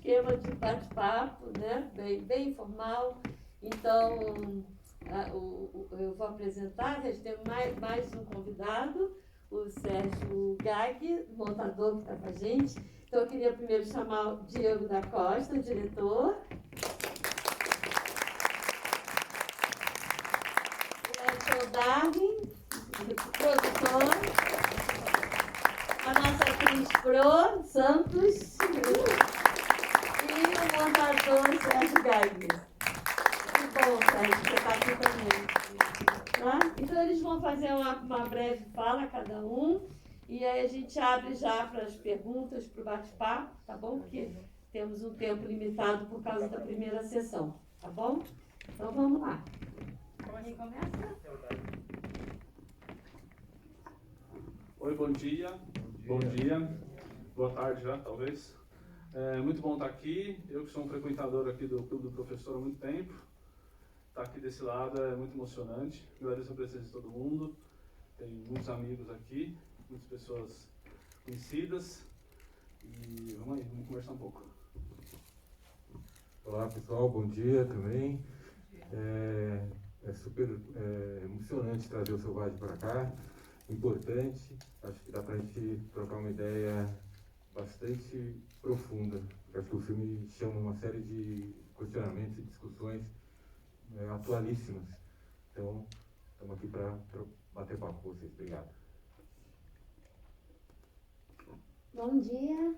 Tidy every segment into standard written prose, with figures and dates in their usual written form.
esquema de bate-papo, né? Bem informal. Então, eu vou apresentar, a gente tem mais um convidado, o Sérgio Gag, montador que está com a gente. Então, eu queria primeiro chamar o Diego da Costa, o diretor. O Edson Darwin, produtor. A nossa atriz Pro Santos. E o montador Sérgio Gag. Que bom, Sérgio, você está aqui também. Tá? Então, eles vão fazer uma breve fala, cada um. E aí a gente abre já para as perguntas, para o bate-papo, tá bom? Porque temos um tempo limitado por causa da primeira sessão, tá bom? Então vamos lá. Quem começa? Oi, bom dia. Bom dia. Boa tarde já, talvez. É muito bom estar aqui. Eu que sou um frequentador aqui do Clube do Professor há muito tempo. Estar aqui desse lado é muito emocionante. Agradeço a presença de todo mundo. Tem muitos amigos aqui. Muitas pessoas conhecidas e vamos conversar um pouco. Olá pessoal, bom dia também. É super emocionante trazer o Selvagem para cá, importante, acho que dá para a gente trocar uma ideia bastante profunda. Acho que o filme chama uma série de questionamentos e discussões atualíssimas. Então, estamos aqui para bater papo com vocês. Obrigado. Bom dia,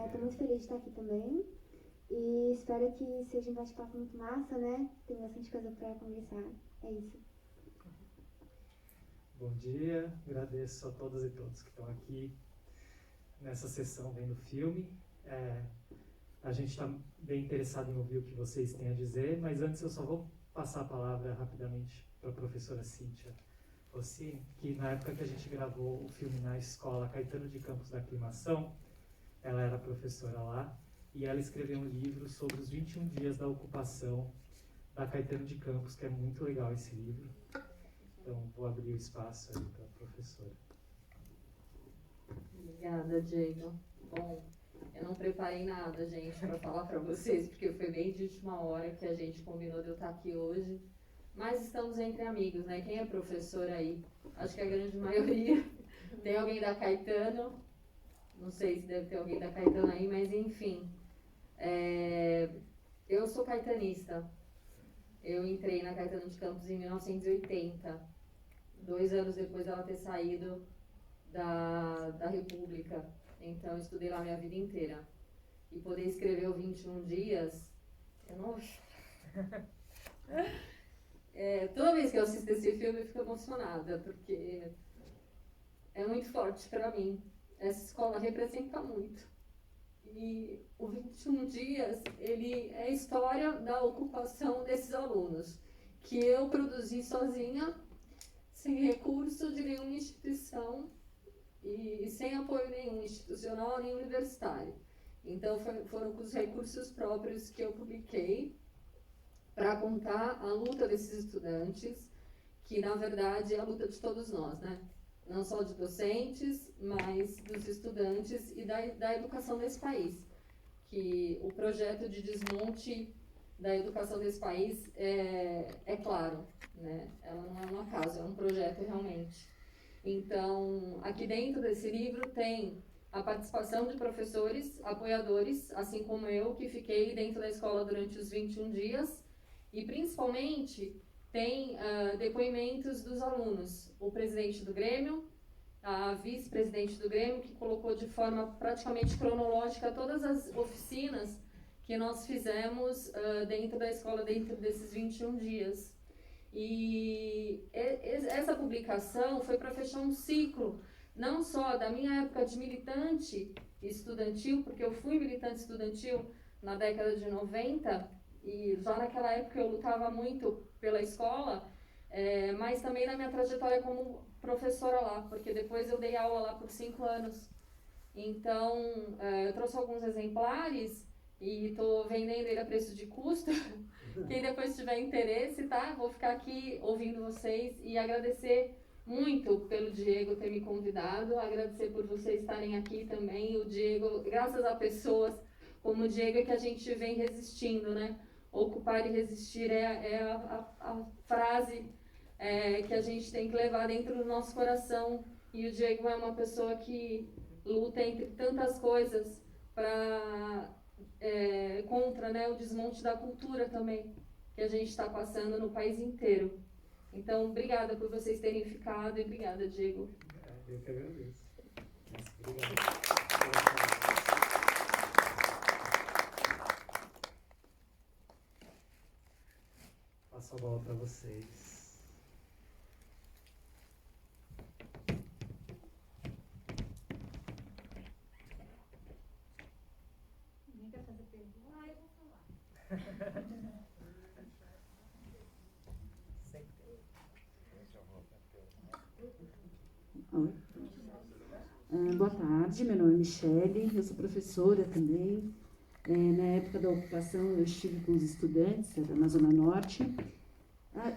estou muito feliz de estar aqui também e espero que seja um bate-papo muito massa, né? Tem bastante coisa para conversar, é isso. Bom dia, agradeço a todas e todos que estão aqui nessa sessão vendo o filme. A gente está bem interessado em ouvir o que vocês têm a dizer, mas antes eu só vou passar a palavra rapidamente para a professora Cíntia Rossini, que na época que a gente gravou o filme na escola Caetano de Campos da Aclimação, ela era professora lá, e ela escreveu um livro sobre os 21 dias da ocupação da Caetano de Campos, que é muito legal esse livro. Então, vou abrir o espaço aí para a professora. Obrigada, Diego. Bom, eu não preparei nada, gente, para falar para vocês, porque foi bem de última hora que a gente combinou de eu estar aqui hoje. Mas estamos entre amigos, né? Quem é professor aí? Acho que a grande maioria. Tem alguém da Caetano? Não sei se deve ter alguém da Caetano aí, mas enfim. Eu sou caetanista. Eu entrei na Caetano de Campos em 1980, 2 anos depois dela ter saído da República. Então, eu estudei lá minha vida inteira. E poder escrever o 21 dias, eu não... toda vez que eu assisto esse filme, eu fico emocionada, porque é muito forte para mim. Essa escola representa muito. E o 21 dias, ele é a história da ocupação desses alunos, que eu produzi sozinha, sem recurso de nenhuma instituição e sem apoio nenhum institucional nem universitário. Então, foram com os recursos próprios que eu publiquei para contar a luta desses estudantes, que na verdade é a luta de todos nós, né? Não só de docentes, mas dos estudantes e da educação desse país. Que o projeto de desmonte da educação desse país é claro, né? Ela não é um acaso, é um projeto realmente. Então, aqui dentro desse livro tem a participação de professores, apoiadores, assim como eu, que fiquei dentro da escola durante os 21 dias, e principalmente tem depoimentos dos alunos, o presidente do Grêmio, a vice-presidente do Grêmio, que colocou de forma praticamente cronológica todas as oficinas que nós fizemos dentro da escola, dentro desses 21 dias. E essa publicação foi para fechar um ciclo, não só da minha época de militante estudantil, porque eu fui militante estudantil na década de 90, e já naquela época eu lutava muito pela escola, mas também na minha trajetória como professora lá, porque depois eu dei aula lá por 5 anos. Então, eu trouxe alguns exemplares e estou vendendo ele a preço de custo. Quem depois tiver interesse, tá? Vou ficar aqui ouvindo vocês e agradecer muito pelo Diego ter me convidado, agradecer por vocês estarem aqui também. O Diego, graças a pessoas como o Diego, é que a gente vem resistindo, né? Ocupar e resistir é a frase que a gente tem que levar dentro do nosso coração. E o Diego é uma pessoa que luta entre tantas coisas contra, né, o desmonte da cultura também, que a gente está passando no país inteiro. Então, obrigada por vocês terem ficado e obrigada, Diego. Eu que agradeço. Obrigado. Passo a bola para vocês. Ninguém quer fazer pergunta? Ah, eu vou falar. Oi. Boa tarde, meu nome é Michele, eu sou professora também. Na época da ocupação eu estive com os estudantes, era na Zona Norte.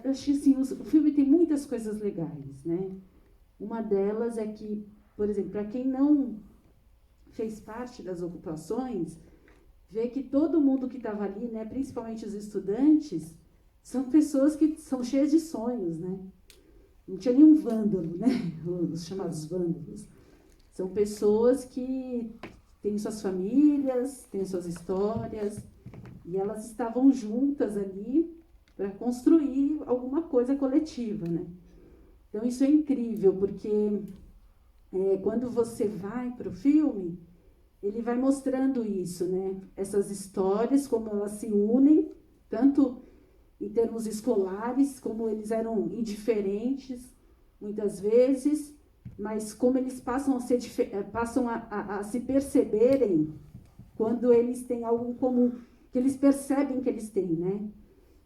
Eu achei assim, o filme tem muitas coisas legais, né? Uma delas é que, por exemplo, para quem não fez parte das ocupações, vê que todo mundo que estava ali, né, principalmente os estudantes, são pessoas que são cheias de sonhos, né? Não tinha nenhum vândalo, né? Os chamados vândalos. São pessoas que têm suas famílias, têm suas histórias, e elas estavam juntas ali para construir alguma coisa coletiva, né? Então isso é incrível, porque quando você vai para o filme, ele vai mostrando isso, né? Essas histórias, como elas se unem, tanto em termos escolares, como eles eram indiferentes, muitas vezes, mas como eles passam a se perceberem quando eles têm algo em comum, que eles percebem que eles têm, né?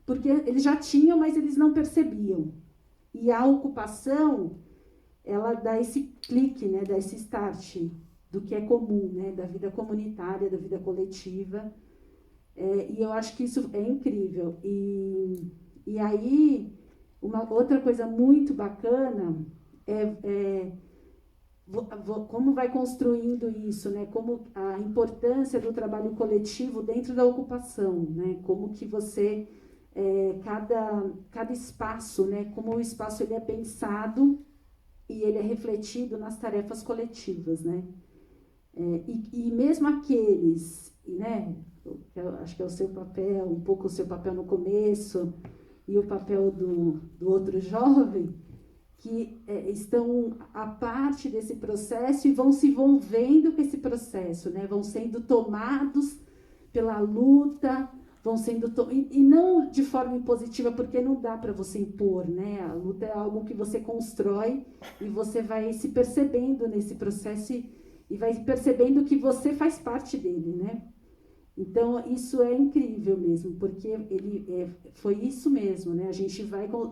Porque eles já tinham, mas eles não percebiam. E a ocupação, ela dá esse clique, né? Dá esse start do que é comum, né? Da vida comunitária, da vida coletiva. E eu acho que isso é incrível. E aí, uma outra coisa muito bacana como vai construindo isso, né? Como a importância do trabalho coletivo dentro da ocupação, né? Como que você, cada espaço, né? Como o espaço ele é pensado e ele é refletido nas tarefas coletivas, né? E mesmo aqueles, né? Eu acho que é o seu papel, um pouco o seu papel no começo e o papel do outro jovem, que estão a parte desse processo e vão se envolvendo com esse processo, né? Vão sendo tomados pela luta, vão sendo e não de forma impositiva, porque não dá para você impor, né? A luta é algo que você constrói e você vai se percebendo nesse processo e vai percebendo que você faz parte dele, né? Então, isso é incrível mesmo, porque foi isso mesmo, né? A gente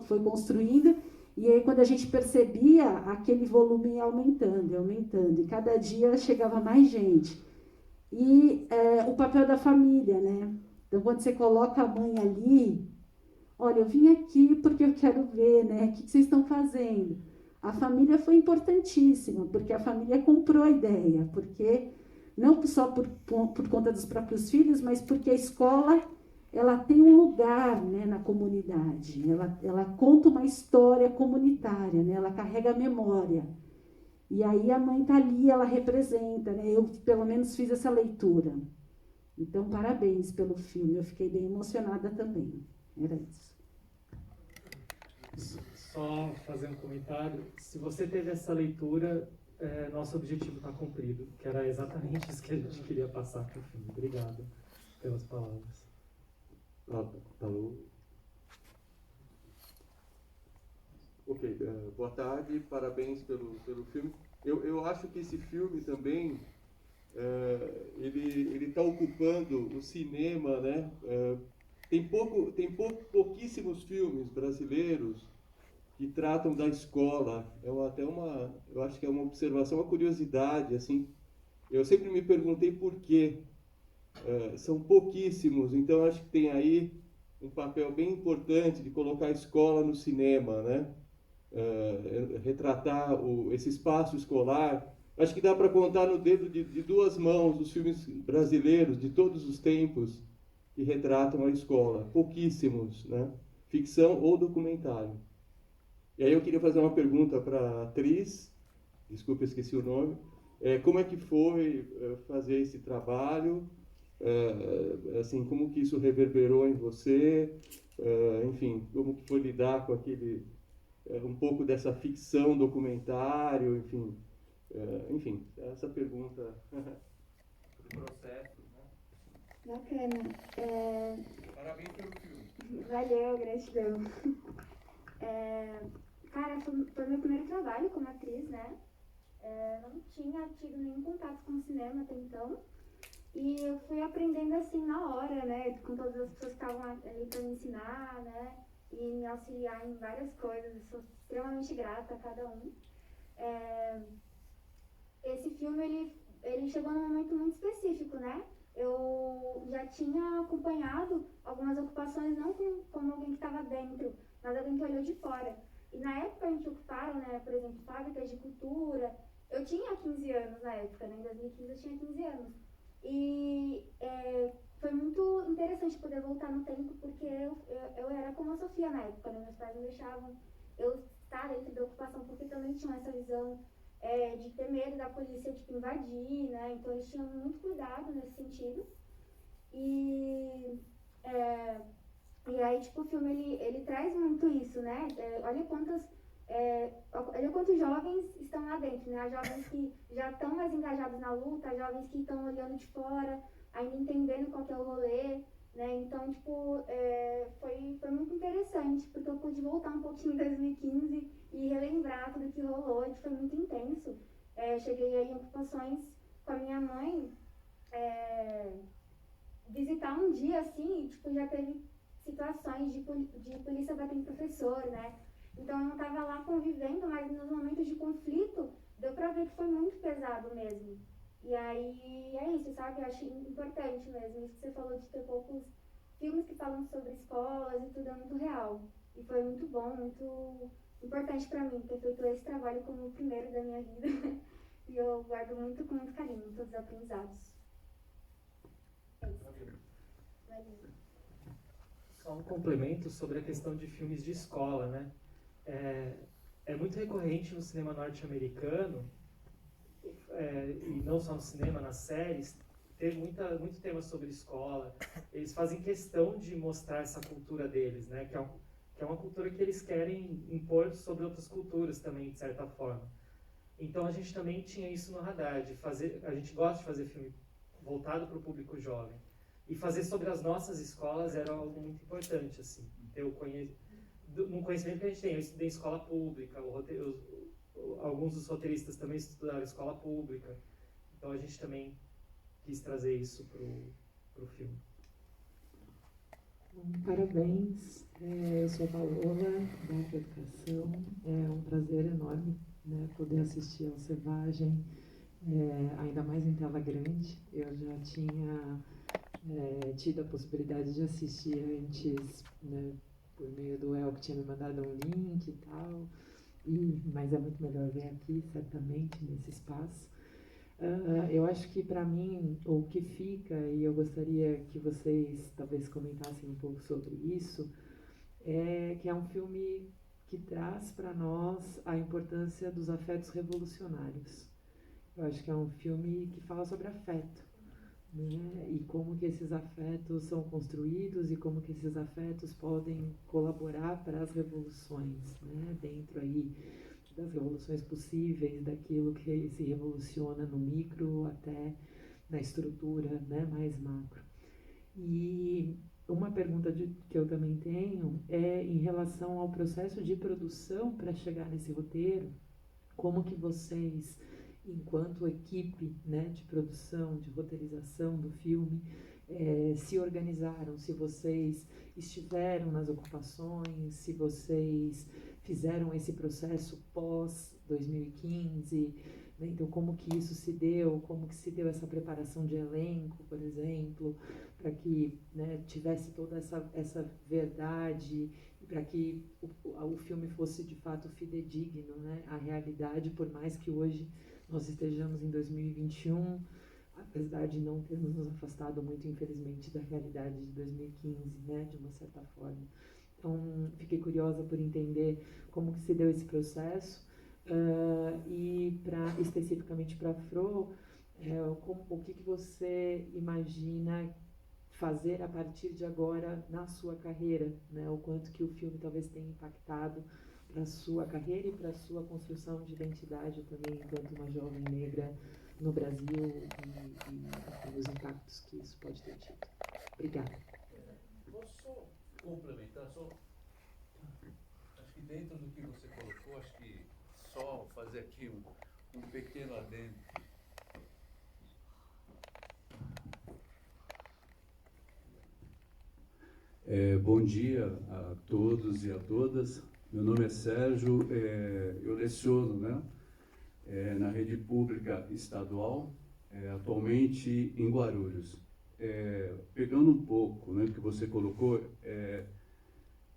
foi construindo, e aí quando a gente percebia, aquele volume ia aumentando, e cada dia chegava mais gente. E o papel da família, né? Então, quando você coloca a mãe ali, olha, eu vim aqui porque eu quero ver, né? O que vocês estão fazendo? A família foi importantíssima, porque a família comprou a ideia, porque não só por conta dos próprios filhos, mas porque a escola ela tem um lugar, né, na comunidade. Ela conta uma história comunitária, né? Ela carrega a memória. E aí a mãe está ali, ela representa, né? Eu, pelo menos, fiz essa leitura. Então, parabéns pelo filme. Eu fiquei bem emocionada também. Era isso. Só fazer um comentário. Se você teve essa leitura, nosso objetivo está cumprido, que era exatamente isso que a gente queria passar para o filme. Obrigado pelas palavras. Alô? Ok, boa tarde, parabéns pelo filme. Eu acho que esse filme também, ele está ocupando o cinema, né? Tem pouquíssimos filmes brasileiros que tratam da escola. Eu acho que é uma observação, uma curiosidade, assim. Eu sempre me perguntei por quê. São pouquíssimos, então acho que tem aí um papel bem importante de colocar a escola no cinema, né? Retratar esse espaço escolar. Acho que dá para contar no dedo de duas mãos os filmes brasileiros de todos os tempos que retratam a escola. Pouquíssimos, né? Ficção ou documentário. E aí eu queria fazer uma pergunta para a atriz, desculpa, esqueci o nome. Como é que foi fazer esse trabalho? Assim, como que isso reverberou em você? Enfim, como que foi lidar com aquele um pouco dessa ficção documentário, enfim, essa pergunta do processo, né? Bacana. Parabéns pelo filme. Valeu, gratidão. Cara, foi meu primeiro trabalho como atriz, né? Não tinha tido nenhum contato com o cinema até então. E eu fui aprendendo assim na hora, né? Com todas as pessoas que estavam ali para me ensinar, né? E me auxiliar em várias coisas. Eu sou extremamente grata a cada um. Esse filme, ele chegou num momento muito específico, né? Eu já tinha acompanhado algumas ocupações, não como alguém que estava dentro, mas alguém que olhou de fora. E na época a gente ocuparam, né, por exemplo, fábricas de cultura. Eu tinha 15 anos na época, né? Em 2015 eu tinha 15 anos. E foi muito interessante poder voltar no tempo, porque eu era como a Sofia na época, né? Meus pais não deixavam eu estar dentro da ocupação, porque também tinham essa visão de ter medo da polícia, tipo, invadir, né? Então eles tinham muito cuidado nesse sentido. E aí, tipo, o filme, ele traz muito isso, né? Olha quantos jovens estão lá dentro, né? Jovens que já estão mais engajados na luta, jovens que estão olhando de fora, ainda entendendo qual que é o rolê, né? Então, tipo, foi muito interessante, porque eu pude voltar um pouquinho em 2015 e relembrar tudo que rolou, e foi muito intenso. Cheguei aí em ocupações com a minha mãe, visitar um dia, assim, e, tipo, já teve situações de polícia batendo professor, né? Então eu não estava lá convivendo, mas nos momentos de conflito deu pra ver que foi muito pesado mesmo. E aí é isso, sabe? Eu acho importante mesmo. Isso que você falou de ter poucos filmes que falam sobre escolas e tudo é muito real. E foi muito bom, muito importante pra mim ter feito esse trabalho como o primeiro da minha vida. E eu guardo muito com muito carinho todos os aprendizados. É isso. Valeu. Só um complemento sobre a questão de filmes de escola, né? É muito recorrente no cinema norte-americano, e não só no cinema, nas séries, ter muito tema sobre escola. Eles fazem questão de mostrar essa cultura deles, né? Que é uma cultura que eles querem impor sobre outras culturas também, de certa forma. Então a gente também tinha isso no radar, a gente gosta de fazer filme voltado para o público jovem. E fazer sobre as nossas escolas era algo muito importante, assim. No conhecimento que a gente tem, eu estudei em escola pública, alguns dos roteiristas também estudaram escola pública, então a gente também quis trazer isso pro filme. Parabéns, eu sou a Paola, da Educação, é um prazer enorme, né, poder assistir ao Selvagem, ainda mais em tela grande. Eu já tinha tido a possibilidade de assistir antes, né, por meio do El, que tinha me mandado um link e tal, mas é muito melhor ver aqui, certamente, nesse espaço. Eu acho que, para mim, o que fica, e eu gostaria que vocês talvez comentassem um pouco sobre isso, é que é um filme que traz para nós a importância dos afetos revolucionários. Eu acho que é um filme que fala sobre afeto, né? E como que esses afetos são construídos e como que esses afetos podem colaborar para as revoluções, né? Dentro aí das revoluções possíveis, daquilo que se revoluciona no micro até na estrutura, né, mais macro. E uma pergunta que eu também tenho é em relação ao processo de produção para chegar nesse roteiro, como que vocês, enquanto equipe, né, de produção, de roteirização do filme, se organizaram, se vocês estiveram nas ocupações, se vocês fizeram esse processo pós-2015, né? Então como que isso se deu, como que se deu essa preparação de elenco, por exemplo, para que, né, tivesse toda essa verdade, para que o filme fosse de fato fidedigno, né, à realidade, por mais que hoje nós estejamos em 2021, apesar de não termos nos afastado muito, infelizmente, da realidade de 2015, né, de uma certa forma. Então, fiquei curiosa por entender como que se deu esse processo e, especificamente para a Fro, o que você imagina fazer a partir de agora na sua carreira, né? O quanto que o filme talvez tenha impactado para a sua carreira e para a sua construção de identidade também enquanto uma jovem negra no Brasil e os impactos que isso pode ter tido. Obrigada. Posso complementar só? Acho que dentro do que você colocou, acho que só fazer aqui um pequeno adendo. Bom dia a todos e a todas. Meu nome é Sérgio, eu leciono, né, na rede pública estadual, atualmente em Guarulhos. Pegando um pouco, né, que você colocou,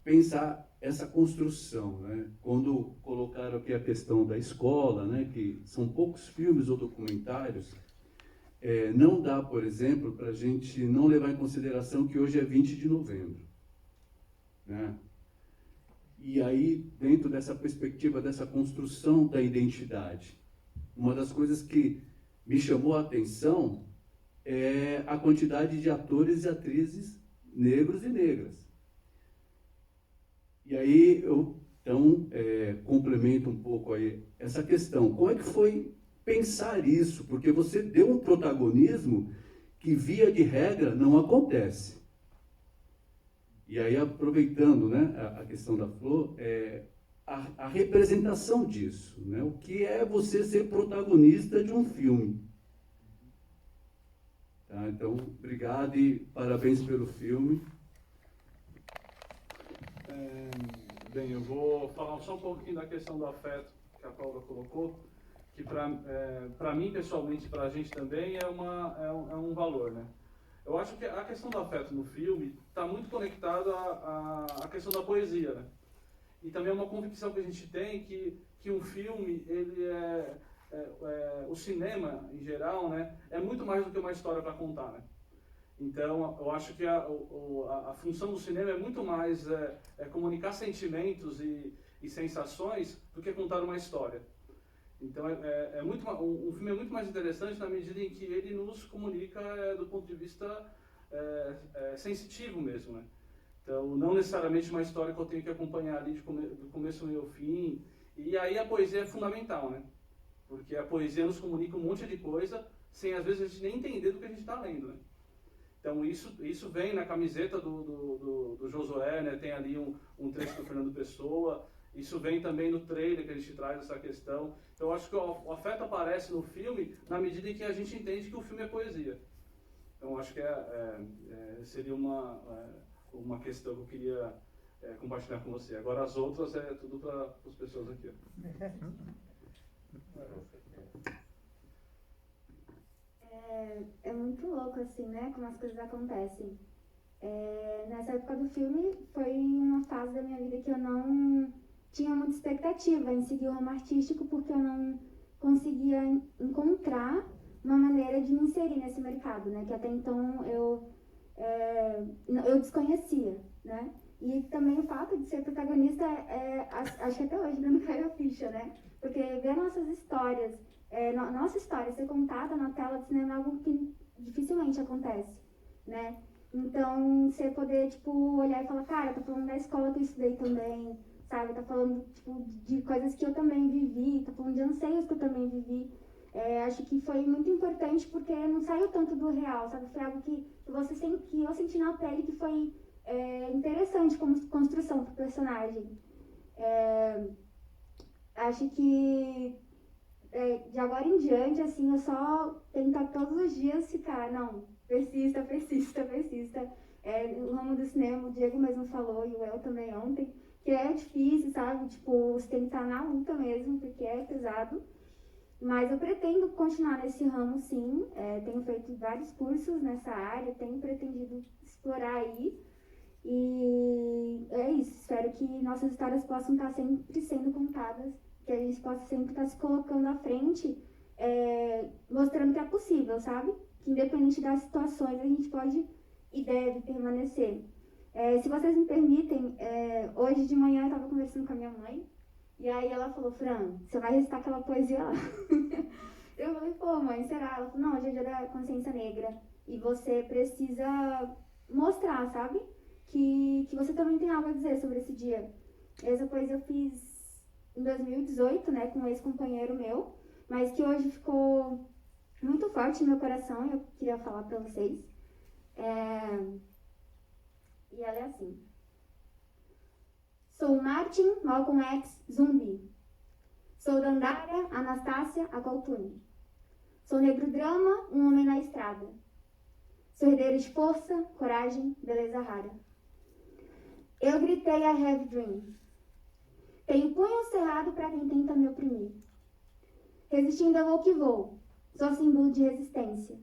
pensar essa construção, né, quando colocaram aqui a questão da escola, né, que são poucos filmes ou documentários, não dá, por exemplo, para a gente não levar em consideração que hoje é 20 de novembro. Né? E aí, dentro dessa perspectiva, dessa construção da identidade, uma das coisas que me chamou a atenção é a quantidade de atores e atrizes negros e negras. E aí, eu, então, complemento um pouco aí essa questão. Como é que foi pensar isso? Porque você deu um protagonismo que, via de regra, não acontece. E aí, aproveitando, né, a questão da Flor, a representação disso, né? O que é você ser protagonista de um filme. Tá? Então, obrigado e parabéns pelo filme. Bem, eu vou falar só um pouquinho da questão do afeto que a Paula colocou, que para mim, pessoalmente, para a gente também, é um valor, né? Eu acho que a questão do afeto no filme está muito conectada à questão da poesia, né? E também é uma convicção que a gente tem que um filme, ele o cinema, em geral, né, é muito mais do que uma história para contar, né? Então, eu acho que a função do cinema é muito mais comunicar sentimentos e sensações do que contar uma história. Então, um filme é muito mais interessante na medida em que ele nos comunica do ponto de vista sensitivo mesmo, né? Então, não necessariamente uma história que eu tenho que acompanhar ali do começo ao meio ao fim. E aí a poesia é fundamental, né? Porque a poesia nos comunica um monte de coisa sem, às vezes, a gente nem entender do que a gente está lendo, né? Então, isso vem na camiseta do Josué, né? Tem ali um trecho do Fernando Pessoa. Isso vem também no trailer que a gente traz essa questão. Então, eu acho que o afeto aparece no filme na medida em que a gente entende que o filme é poesia. Então, acho que seria uma questão que eu queria compartilhar com você. Agora, as outras é tudo para as pessoas aqui. É muito louco, assim, né? Como as coisas acontecem. Nessa época do filme, foi uma fase da minha vida que eu não tinha muita expectativa em seguir o ramo artístico, porque eu não conseguia encontrar uma maneira de me inserir nesse mercado, né? Que até então eu desconhecia, né? E também o fato de ser protagonista, acho que até hoje não caiu a ficha, né? Porque ver nossas histórias, nossa história ser contada na tela de cinema é algo que dificilmente acontece, né? Então, você poder, tipo, olhar e falar, cara, tá falando da escola que eu estudei também, sabe? Tá falando, tipo, de coisas que eu também vivi, tá falando de anseios que eu também vivi. Acho que foi muito importante porque não saiu tanto do real, sabe? Foi algo que eu senti na pele que foi interessante como construção pro personagem. Acho que de agora em diante, assim, eu só tentar todos os dias ficar, não, persista. No ramo do cinema, o Diego mesmo falou, e o El também ontem, que é difícil, sabe? Tipo, você tem que estar na luta mesmo, porque é pesado. Mas eu pretendo continuar nesse ramo, sim. Tenho feito vários cursos nessa área, tenho pretendido explorar aí. E é isso, espero que nossas histórias possam estar sempre sendo contadas, que a gente possa sempre estar se colocando à frente mostrando que é possível, sabe? Que independente das situações, a gente pode e deve permanecer. Se vocês me permitem, hoje de manhã eu estava conversando com a minha mãe, e aí ela falou, Fran, você vai recitar aquela poesia lá. Eu falei, pô, mãe, será? Ela falou, não, hoje é dia da consciência negra, e você precisa mostrar, sabe? Que você também tem algo a dizer sobre esse dia. Essa poesia eu fiz em 2018, né, com um ex-companheiro meu, mas que hoje ficou muito forte no meu coração, e eu queria falar para vocês. E ela é assim. Sou Martin Malcolm X Zumbi. Sou Dandara Anastácia Akoltuni. Sou negro drama, um homem na estrada. Sou herdeiro de força, coragem, beleza rara. Eu gritei I have dream. Tenho punho cerrado para quem tenta me oprimir. Resistindo eu vou que vou. Sou símbolo de resistência.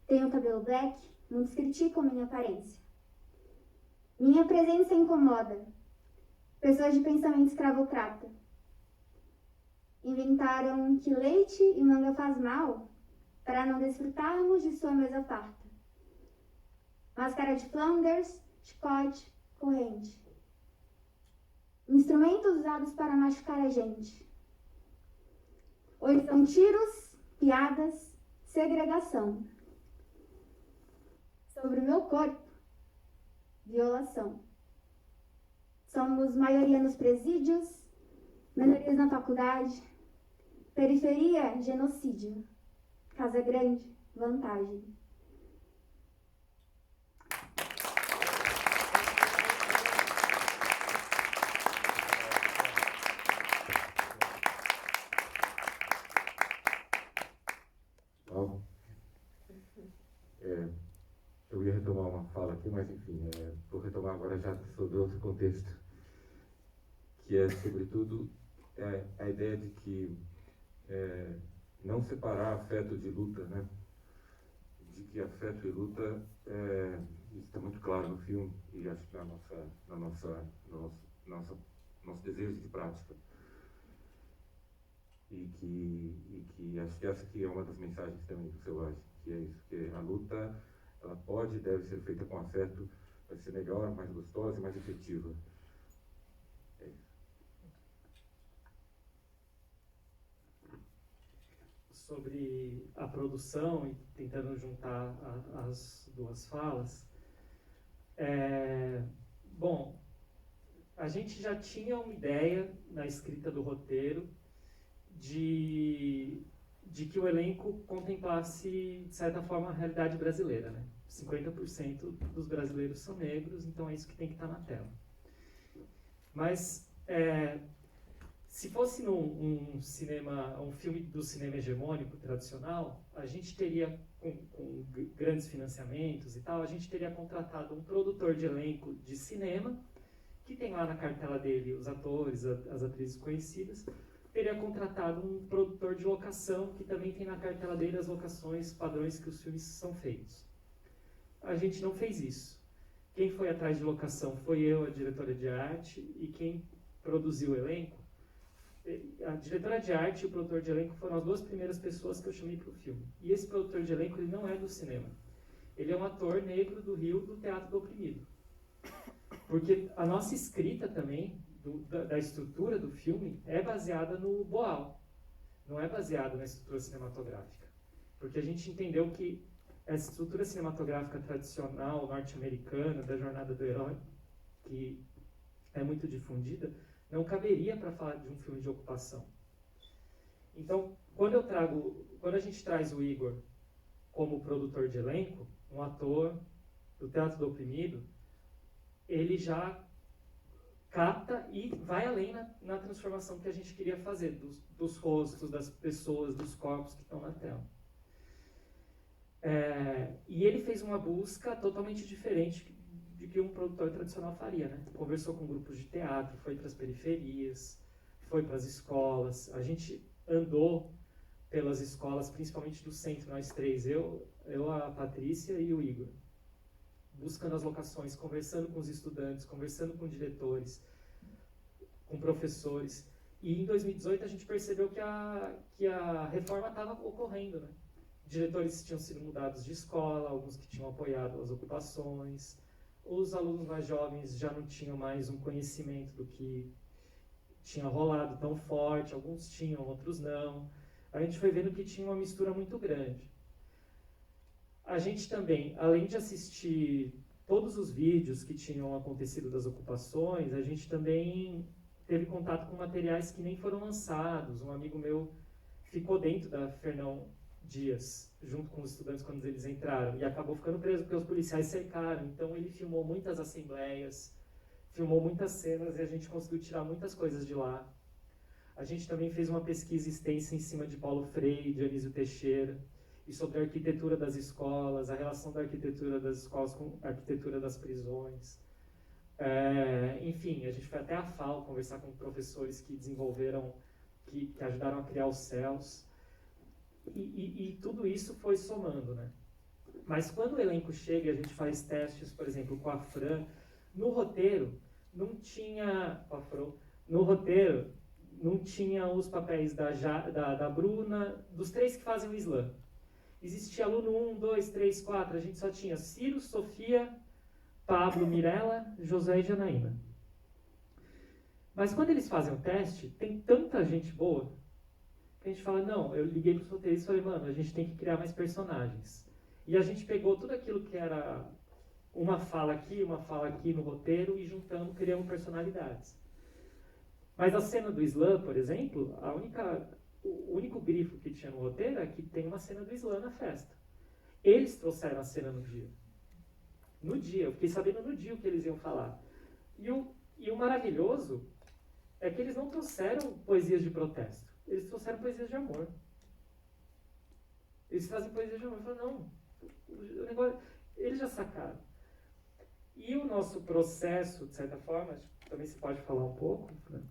Tenho cabelo black, muitos criticam minha aparência. Minha presença incomoda. Pessoas de pensamento escravocrata inventaram que leite e manga faz mal para não desfrutarmos de sua mesa farta. Máscara de Flanders, chicote, corrente. Instrumentos usados para machucar a gente. Hoje são tiros, piadas, segregação. Sobre o meu corpo, violação. Somos maioria nos presídios, minorias na faculdade, periferia, genocídio. Casa grande, vantagem. Eu ia retomar uma fala aqui, mas enfim, vou retomar agora já sobre outro contexto, que é, sobretudo, a ideia de que não separar afeto de luta, né? De que afeto e luta, isso está muito claro no filme, e acho que nosso desejo de prática. E que acho que essa aqui é uma das mensagens também do Selvagem, que é isso, que a luta, ela pode e deve ser feita com afeto, vai ser melhor, mais gostosa e mais efetiva. É isso. Sobre a produção e tentando juntar as duas falas, bom, a gente já tinha uma ideia na escrita do roteiro de que o elenco contemplasse, de certa forma, a realidade brasileira, né? 50% dos brasileiros são negros, então é isso que tem que estar na tela. Mas, se fosse um filme do cinema hegemônico tradicional, a gente teria, com grandes financiamentos e tal, a gente teria contratado um produtor de elenco de cinema, que tem lá na cartela dele os atores, as atrizes conhecidas, teria contratado um produtor de locação, que também tem na cartela dele as locações padrões que os filmes são feitos. A gente não fez isso. Quem foi atrás de locação foi eu, a diretora de arte, e quem produziu o elenco, a diretora de arte e o produtor de elenco foram as duas primeiras pessoas que eu chamei para o filme. E esse produtor de elenco, ele não é do cinema. Ele é um ator negro do Rio, do Teatro do Oprimido. Porque a nossa escrita também, da estrutura do filme, é baseada no Boal. Não é baseada na estrutura cinematográfica. Porque a gente entendeu que essa estrutura cinematográfica tradicional norte-americana, da jornada do herói, que é muito difundida, não caberia para falar de um filme de ocupação. Então, quando a gente traz o Igor como produtor de elenco, um ator do Teatro do Oprimido, ele já capta e vai além na transformação que a gente queria fazer, dos rostos, das pessoas, dos corpos que estão na tela. E ele fez uma busca totalmente diferente de que um produtor tradicional faria, né? Conversou com grupos de teatro, foi para as periferias, foi para as escolas. A gente andou pelas escolas, principalmente do centro, nós três, eu, a Patrícia e o Igor, buscando as locações, conversando com os estudantes, conversando com diretores, com professores. E em 2018 a gente percebeu que a reforma estava ocorrendo, né? Diretores tinham sido mudados de escola, alguns que tinham apoiado as ocupações, os alunos mais jovens já não tinham mais um conhecimento do que tinha rolado tão forte, alguns tinham, outros não. A gente foi vendo que tinha uma mistura muito grande. A gente também, além de assistir todos os vídeos que tinham acontecido das ocupações, a gente também teve contato com materiais que nem foram lançados. Um amigo meu ficou dentro da Fernão Dias, junto com os estudantes quando eles entraram, e acabou ficando preso porque os policiais cercaram. Então ele filmou muitas assembleias, filmou muitas cenas e a gente conseguiu tirar muitas coisas de lá. A gente também fez uma pesquisa extensa em cima de Paulo Freire, de Anísio Teixeira, e sobre a arquitetura das escolas, a relação da arquitetura das escolas com a arquitetura das prisões. Enfim, a gente foi até a FAO conversar com professores que desenvolveram, que ajudaram a criar os céus. E tudo isso foi somando, né? Mas quando o elenco chega e a gente faz testes, por exemplo, com a Fran, no roteiro não tinha os papéis da Bruna, dos 3 que fazem o slam. Existia aluno 1, 2, 3, 4, a gente só tinha Ciro, Sofia, Pablo, Mirella, José e Janaína. Mas quando eles fazem o teste, tem tanta gente boa que a gente fala, não, eu liguei para os roteiristas e falei, mano, a gente tem que criar mais personagens. E a gente pegou tudo aquilo que era uma fala aqui no roteiro e juntamos, criamos personalidades. Mas a cena do slam, por exemplo, o único grifo que tinha no roteiro é que tem uma cena do slam na festa. Eles trouxeram a cena no dia. No dia, eu fiquei sabendo no dia o que eles iam falar. E o maravilhoso é que eles não trouxeram poesias de protesto. Eles trouxeram poesias de amor. Eles trazem poesias de amor. Eu falo, não, o negócio, eles já sacaram. E o nosso processo, de certa forma, também se pode falar um pouco, né?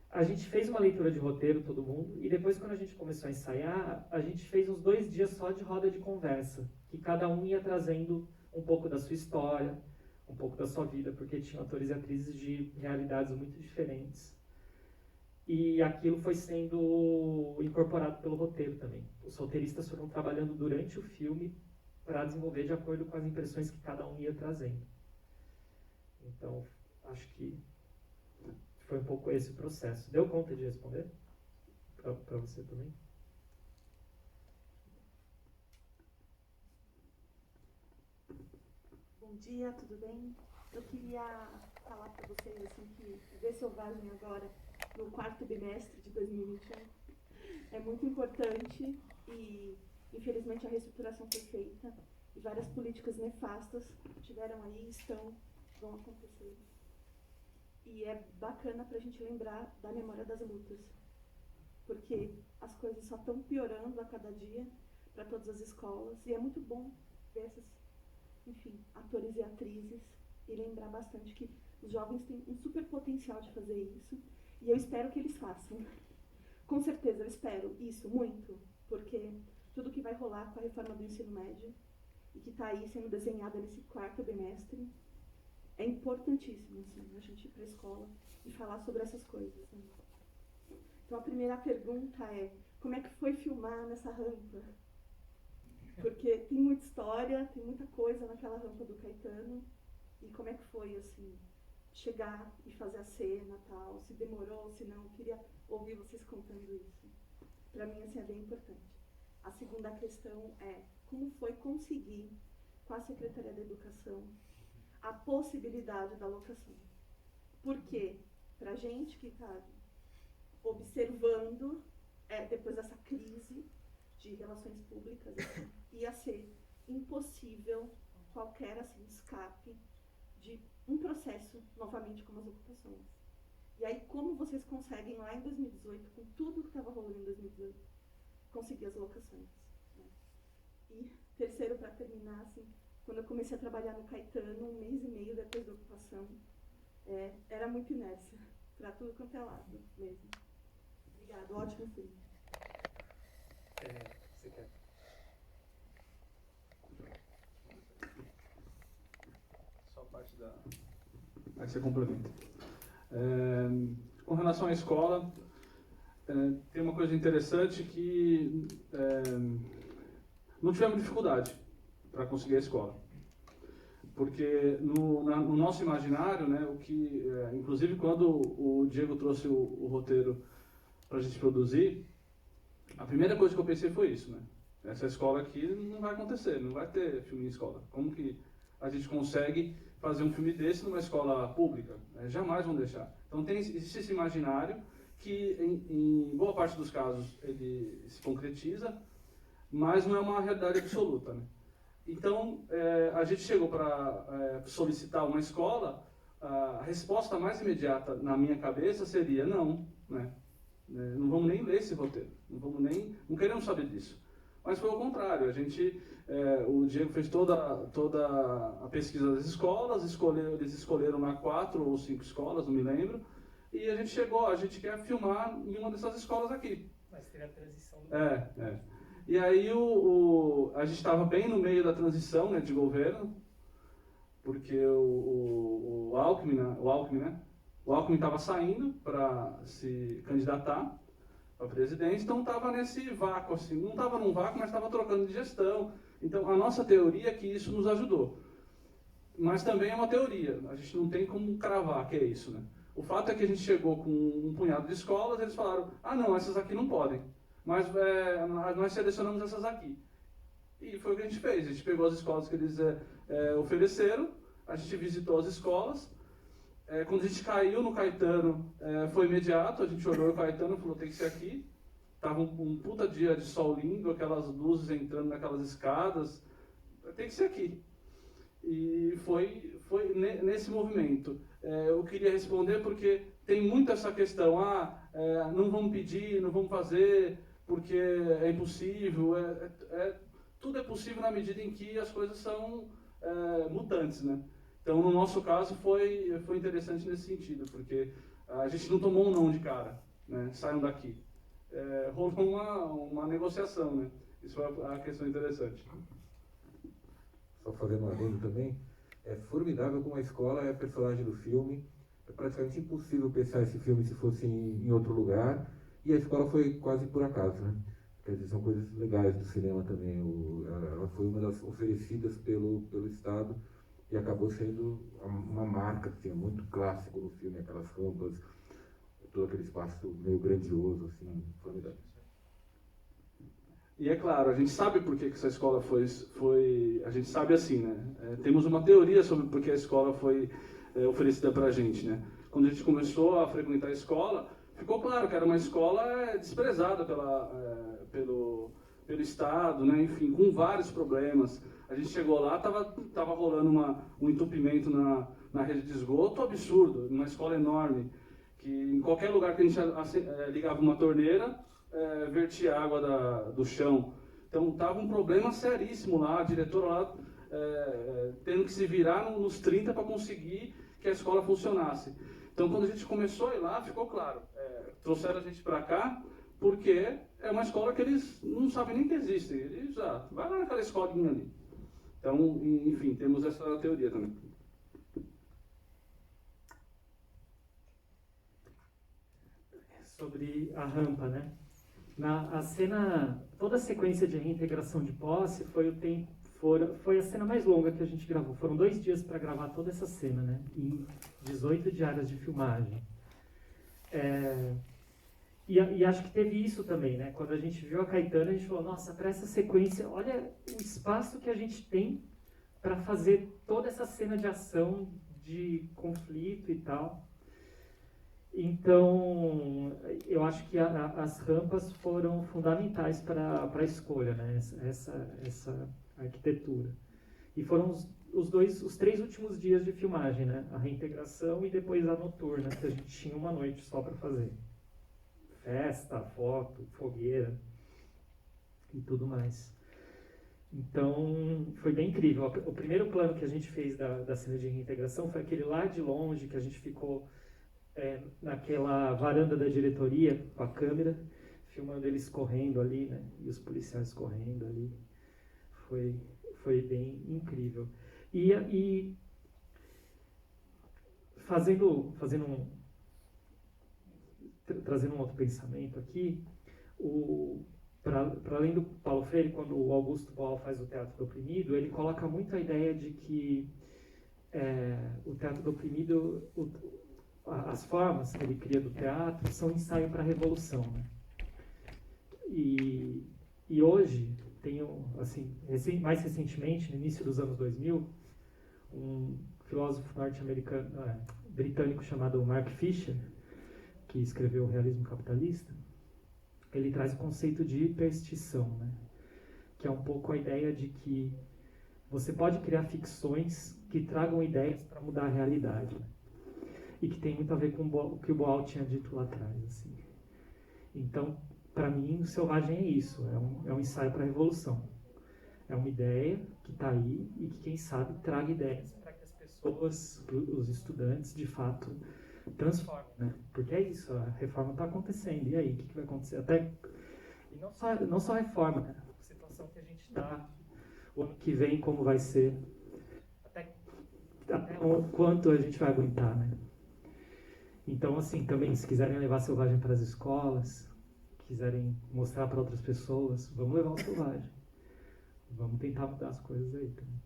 A gente fez uma leitura de roteiro, todo mundo, e depois, quando a gente começou a ensaiar, a gente fez uns 2 dias só de roda de conversa, que cada um ia trazendo um pouco da sua história, um pouco da sua vida, porque tinham atores e atrizes de realidades muito diferentes. E aquilo foi sendo incorporado pelo roteiro também. Os roteiristas foram trabalhando durante o filme para desenvolver de acordo com as impressões que cada um ia trazendo. Então, acho que foi um pouco esse o processo. Deu conta de responder? Para você também? Bom dia, tudo bem? Eu queria falar para vocês assim, que ver Selvagem agora, no 4º bimestre de 2021, é muito importante e, infelizmente, a reestruturação foi feita e várias políticas nefastas tiveram aí, vão acontecer. E é bacana para a gente lembrar da memória das lutas, porque as coisas só estão piorando a cada dia para todas as escolas, e é muito bom ver esses, enfim, atores e atrizes, e lembrar bastante que os jovens têm um super potencial de fazer isso, e eu espero que eles façam. Com certeza, eu espero isso muito, porque tudo que vai rolar com a reforma do ensino médio, e que está aí sendo desenhada nesse 4º bimestre, é importantíssimo, assim, a gente ir para a escola e falar sobre essas coisas. Né? Então, a primeira pergunta é, como é que foi filmar nessa rampa? Porque tem muita história, tem muita coisa naquela rampa do Caetano. E como é que foi, assim, chegar e fazer a cena e tal? Se demorou, se não, eu queria ouvir vocês contando isso. Para mim, assim, é bem importante. A segunda questão é, como foi conseguir, com a Secretaria da Educação, a possibilidade da locação? Porque, para a gente que está observando, depois dessa crise de relações públicas, assim, ia ser impossível qualquer assim, escape de um processo, novamente, como as ocupações. E aí, como vocês conseguem, lá em 2018, com tudo que estava rolando em 2018, conseguir as locações? Né? E, terceiro, para terminar, assim, quando eu comecei a trabalhar no Caetano, 1 mês e meio depois da ocupação, era muito inércia, para tudo quanto é lado mesmo. Obrigada, ótimo filme. Você quer? Só parte da... Aí você complementa. Com relação à escola, tem uma coisa interessante que não tivemos dificuldade para conseguir a escola. Porque no nosso imaginário, né, inclusive quando o Diego trouxe o roteiro para a gente produzir, a primeira coisa que eu pensei foi isso, né? Essa escola aqui não vai acontecer, não vai ter filme em escola. Como que a gente consegue fazer um filme desse numa escola pública? Jamais vão deixar. Então existe esse imaginário que em boa parte dos casos ele se concretiza, mas não é uma realidade absoluta, né? Então a gente chegou para solicitar uma escola, a resposta mais imediata na minha cabeça seria não, né? Não vamos nem ler esse roteiro, não queremos saber disso. Mas foi o contrário, o Diego fez toda a pesquisa das escolas, eles escolheram lá 4 ou 5 escolas, não me lembro, e a gente quer filmar em uma dessas escolas aqui. Mas teve a transição do E aí a gente estava bem no meio da transição, né, de governo, porque o Alckmin estava saindo para se candidatar a presidente, então estava nesse vácuo, assim, não estava num vácuo, mas estava trocando de gestão. Então a nossa teoria é que isso nos ajudou. Mas também é uma teoria, a gente não tem como cravar que é isso, né? O fato é que a gente chegou com um punhado de escolas, eles falaram, não, essas aqui não podem, mas nós selecionamos essas aqui. E foi o que a gente fez, a gente pegou as escolas que eles ofereceram, a gente visitou as escolas. Quando a gente caiu no Caetano, foi imediato, a gente olhou o Caetano e falou, tem que ser aqui. Tava um puta dia de sol lindo, aquelas luzes entrando naquelas escadas, tem que ser aqui. E foi nesse movimento. Eu queria responder porque tem muito essa questão, não vamos pedir, não vamos fazer, porque é impossível. Tudo é possível na medida em que as coisas são mutantes, né? Então, no nosso caso, foi interessante nesse sentido, porque a gente não tomou um não de cara, né? Saiam daqui. Rolou uma negociação, né? Isso foi a questão interessante. Só fazendo um adendo também, é formidável como a escola é a personagem do filme. É praticamente impossível pensar esse filme se fosse em outro lugar. E a escola foi quase por acaso, né? Quer dizer, são coisas legais do cinema também. Ela foi uma das oferecidas pelo Estado. E acabou sendo uma marca, assim, muito clássico no filme, aquelas rampas, todo aquele espaço meio grandioso, assim, formidável. E é claro, a gente sabe por que essa escola foi a gente sabe assim, né? Temos uma teoria sobre por que a escola foi oferecida para a gente, né? Quando a gente começou a frequentar a escola, ficou claro que era uma escola desprezada pelo Estado, né? Enfim, com vários problemas. A gente chegou lá, estava rolando um entupimento na rede de esgoto absurdo, numa escola enorme, que em qualquer lugar que a gente ligava uma torneira, vertia água do chão. Então estava um problema seríssimo lá, a diretora lá tendo que se virar nos 30 para conseguir que a escola funcionasse. Então quando a gente começou a ir lá, ficou claro, trouxeram a gente para cá, porque é uma escola que eles não sabem nem que existe. Eles vai lá naquela escolinha ali. Então, enfim, temos essa teoria também. Sobre a rampa, né? A cena, toda a sequência de reintegração de posse foi a cena mais longa que a gente gravou. Foram 2 dias para gravar toda essa cena, né? Em 18 diárias de filmagem. E acho que teve isso também, né? Quando a gente viu a Caetano, a gente falou, nossa, para essa sequência, olha o espaço que a gente tem para fazer toda essa cena de ação, de conflito e tal. Então, eu acho que as rampas foram fundamentais para a escolha, né? Essa arquitetura. E foram os 3 últimos dias de filmagem, né? A reintegração e depois a noturna, que a gente tinha uma noite só para fazer. Festa, foto, fogueira e tudo mais. Então, foi bem incrível. O primeiro plano que a gente fez da cena de reintegração foi aquele lá de longe, que a gente ficou naquela varanda da diretoria com a câmera, filmando eles correndo ali, né? E os policiais correndo ali. Foi bem incrível. E fazendo trazendo um outro pensamento aqui, para além do Paulo Freire, quando o Augusto Boal faz o Teatro do Oprimido, ele coloca muito a ideia de que o Teatro do Oprimido, as formas que ele cria do teatro são ensaio para a revolução, né? E hoje, assim, mais recentemente, no início dos anos 2000, um filósofo norte-americano, britânico chamado Mark Fisher, que escreveu O Realismo Capitalista, ele traz o conceito de hiperstição, né? Que é um pouco a ideia de que você pode criar ficções que tragam ideias para mudar a realidade, né? E que tem muito a ver com o que o Boal tinha dito lá atrás, assim. Então, para mim, o Selvagem é isso, é um ensaio para a revolução. É uma ideia que está aí e que, quem sabe, traga ideias para que as pessoas, os estudantes, de fato, transformem, né? Porque é isso, a reforma está acontecendo. E aí, o que vai acontecer? E não só a reforma, né? A situação que a gente está, o ano que vem, como vai ser, até o quanto a gente vai aguentar, né? Então, assim, também, se quiserem levar Selvagem para as escolas, quiserem mostrar para outras pessoas, vamos levar o Selvagem. Vamos tentar mudar as coisas aí também.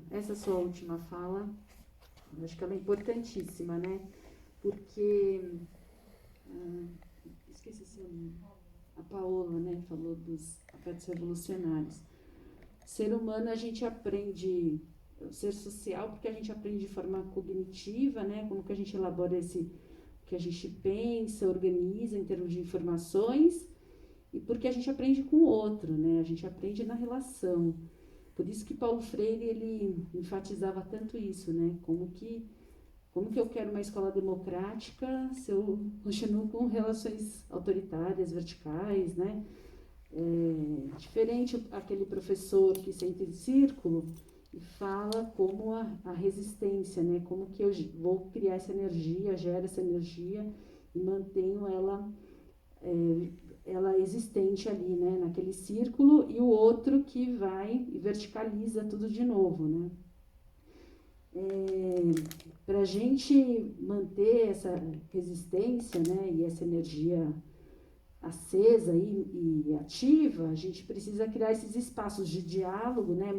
Essa sua última fala, eu acho que ela é importantíssima, né? Porque, esqueci seu nome, a Paola, né, falou dos afetos revolucionários. Ser humano, a gente aprende, ser social, porque a gente aprende de forma cognitiva, né, como que a gente elabora o que a gente pensa, organiza em termos de informações, e porque a gente aprende com o outro, né, a gente aprende na relação. Por isso que Paulo Freire, ele enfatizava tanto isso, né? Como que eu quero uma escola democrática se eu continuo com relações autoritárias, verticais, né? Diferente aquele professor que senta em círculo e fala como a resistência, né? Como que eu vou criar essa energia, gero essa energia e mantenho ela existente ali, né, naquele círculo, e o outro que vai e verticaliza tudo de novo, né. Para a gente manter essa resistência, né, e essa energia acesa e ativa, a gente precisa criar esses espaços de diálogo, né,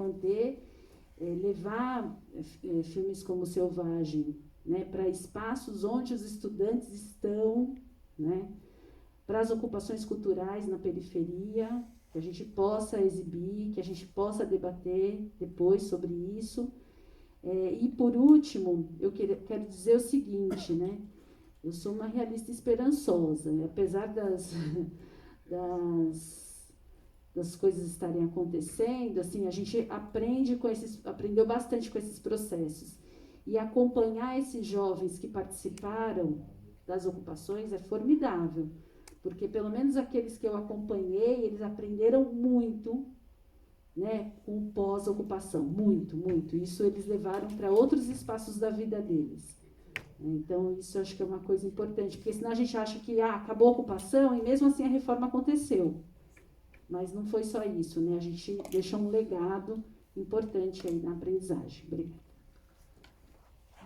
levar filmes como Selvagem, né, para espaços onde os estudantes estão, né, para as ocupações culturais na periferia, que a gente possa exibir, que a gente possa debater depois sobre isso. E, por último, eu quero dizer o seguinte, né? Eu sou uma realista esperançosa, né? Apesar das coisas estarem acontecendo, assim, a gente aprendeu bastante com esses processos. E acompanhar esses jovens que participaram das ocupações é formidável. Porque, pelo menos aqueles que eu acompanhei, eles aprenderam muito, né, com o pós-ocupação, muito, muito. Isso eles levaram para outros espaços da vida deles. Então, isso eu acho que é uma coisa importante, porque senão a gente acha que acabou a ocupação e mesmo assim a reforma aconteceu. Mas não foi só isso, né? A gente deixou um legado importante aí na aprendizagem. Obrigada.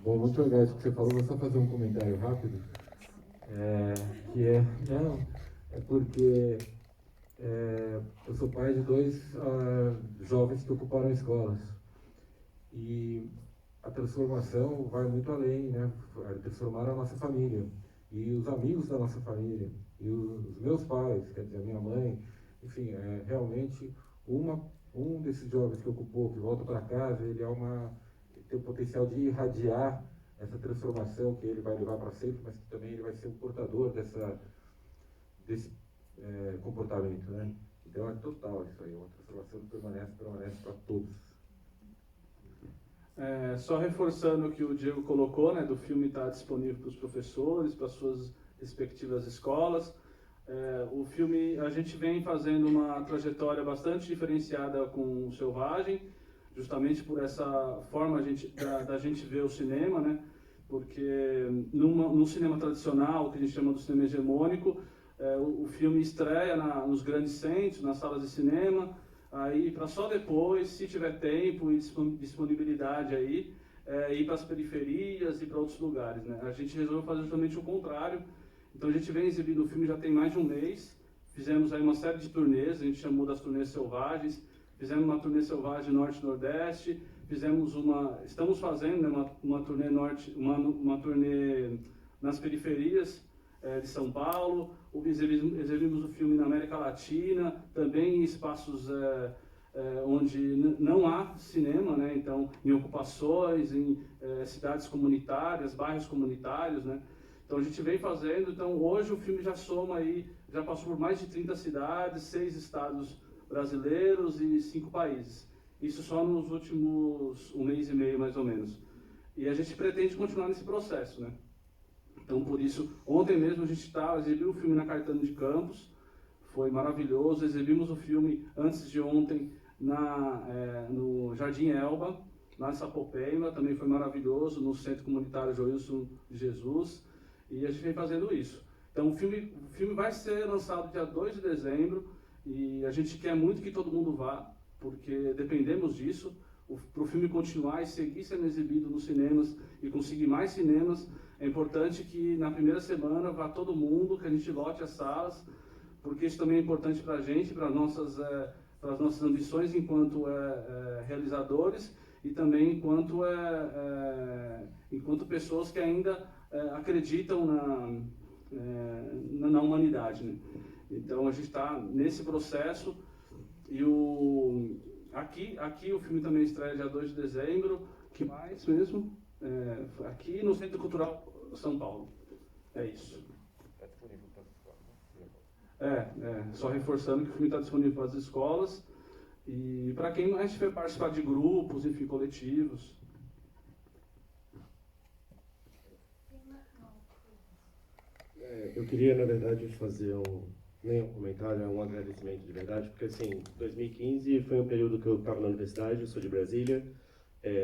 Bom, muito legal isso que você falou. Vou só fazer um comentário rápido. Porque eu sou pai de 2 jovens que ocuparam escolas, e a transformação vai muito além, né? Transformaram a nossa família, e os amigos da nossa família, e os meus pais, quer dizer, a minha mãe, enfim, realmente um desses jovens que ocupou, que volta para casa, ele tem o potencial de irradiar essa transformação que ele vai levar para sempre, mas que também ele vai ser o portador desse comportamento, né? Então é total isso aí, uma transformação que permanece para todos. Só reforçando o que o Diego colocou, né, do filme está disponível para os professores, para suas respectivas escolas. O filme, a gente vem fazendo uma trajetória bastante diferenciada com o Selvagem, justamente por essa forma da gente ver o cinema, né? Porque no cinema tradicional, que a gente chama do cinema hegemônico, o filme estreia nos grandes centros, nas salas de cinema, aí para só depois, se tiver tempo e disponibilidade aí, ir para as periferias e para outros lugares, né? A gente resolveu fazer justamente o contrário. Então a gente vem exibindo o filme já tem mais de um mês. Fizemos aí uma série de turnês, a gente chamou das turnês selvagens. Fizemos uma turnê selvagem norte-nordeste. Estamos fazendo, né, uma turnê uma turnê nas periferias de São Paulo. Exibimos o filme na América Latina, também em espaços onde não há cinema, né? Então, em ocupações, em cidades comunitárias, bairros comunitários, né? Então, a gente vem fazendo. Então, hoje o filme já soma aí, já passou por mais de 30 cidades, 6 estados brasileiros e 5 países. Isso só nos últimos 1 mês e meio, mais ou menos. E a gente pretende continuar nesse processo, né? Então, por isso, ontem mesmo a gente exibiu o filme na de Campos, foi maravilhoso. Exibimos o filme antes de ontem no Jardim Elba, lá em Sapopemba, também foi maravilhoso, no Centro Comunitário Joilson de Jesus, e a gente vem fazendo isso. Então, o filme vai ser lançado dia 2 de dezembro, e a gente quer muito que todo mundo vá, porque dependemos disso, para o filme continuar e seguir sendo exibido nos cinemas e conseguir mais cinemas. É importante que na primeira semana vá todo mundo, que a gente lote as salas, porque isso também é importante para a gente, para as nossas ambições enquanto realizadores e também enquanto pessoas que ainda acreditam na humanidade, né? Então a gente está nesse processo e aqui o filme também estreia dia 2 de dezembro. Que mais mesmo? Aqui no Centro Cultural São Paulo. É isso. Só reforçando que o filme está disponível para as escolas e para quem mais tiver participar de grupos, enfim, coletivos. Eu queria, na verdade, fazer nem um comentário, um agradecimento de verdade, porque assim, 2015 foi um período que eu estava na universidade, eu sou de Brasília,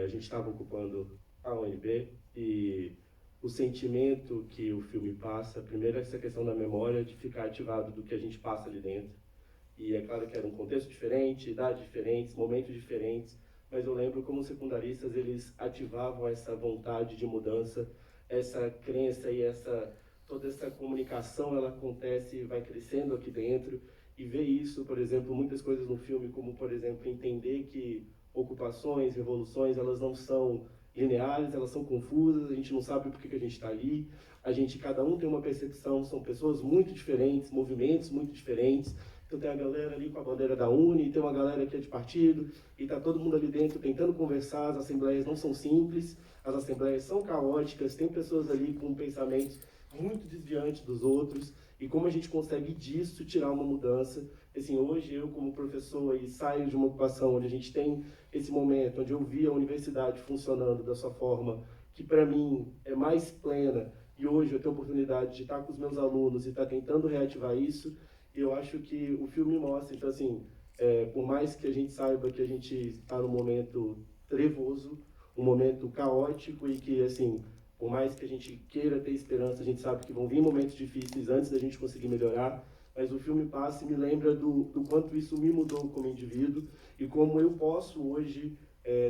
a gente estava ocupando a UNB e o sentimento que o filme passa, primeiro essa questão da memória, de ficar ativado do que a gente passa ali dentro. E é claro que era um contexto diferente, idades diferentes, momentos diferentes, mas eu lembro como secundaristas eles ativavam essa vontade de mudança, essa crença e toda essa comunicação ela acontece e vai crescendo aqui dentro. E ver isso, por exemplo, muitas coisas no filme, como por exemplo, entender que ocupações, revoluções, elas não são lineares, elas são confusas, a gente não sabe por que a gente está ali, cada um tem uma percepção, são pessoas muito diferentes, movimentos muito diferentes. Então tem a galera ali com a bandeira da Uni, tem uma galera que é de partido, e está todo mundo ali dentro tentando conversar. As assembleias não são simples, as assembleias são caóticas, tem pessoas ali com pensamentos muito desviantes dos outros, e como a gente consegue disso tirar uma mudança. Assim, hoje eu como professor saio de uma ocupação onde a gente tem esse momento, onde eu vi a universidade funcionando da sua forma que para mim é mais plena, e hoje eu tenho a oportunidade de estar com os meus alunos e estar tentando reativar isso, e eu acho que o filme mostra. Então assim, por mais que a gente saiba que a gente está num momento trevoso, um momento caótico, e que assim, por mais que a gente queira ter esperança, a gente sabe que vão vir momentos difíceis antes da gente conseguir melhorar, mas o filme passa e me lembra do quanto isso me mudou como indivíduo e como eu posso hoje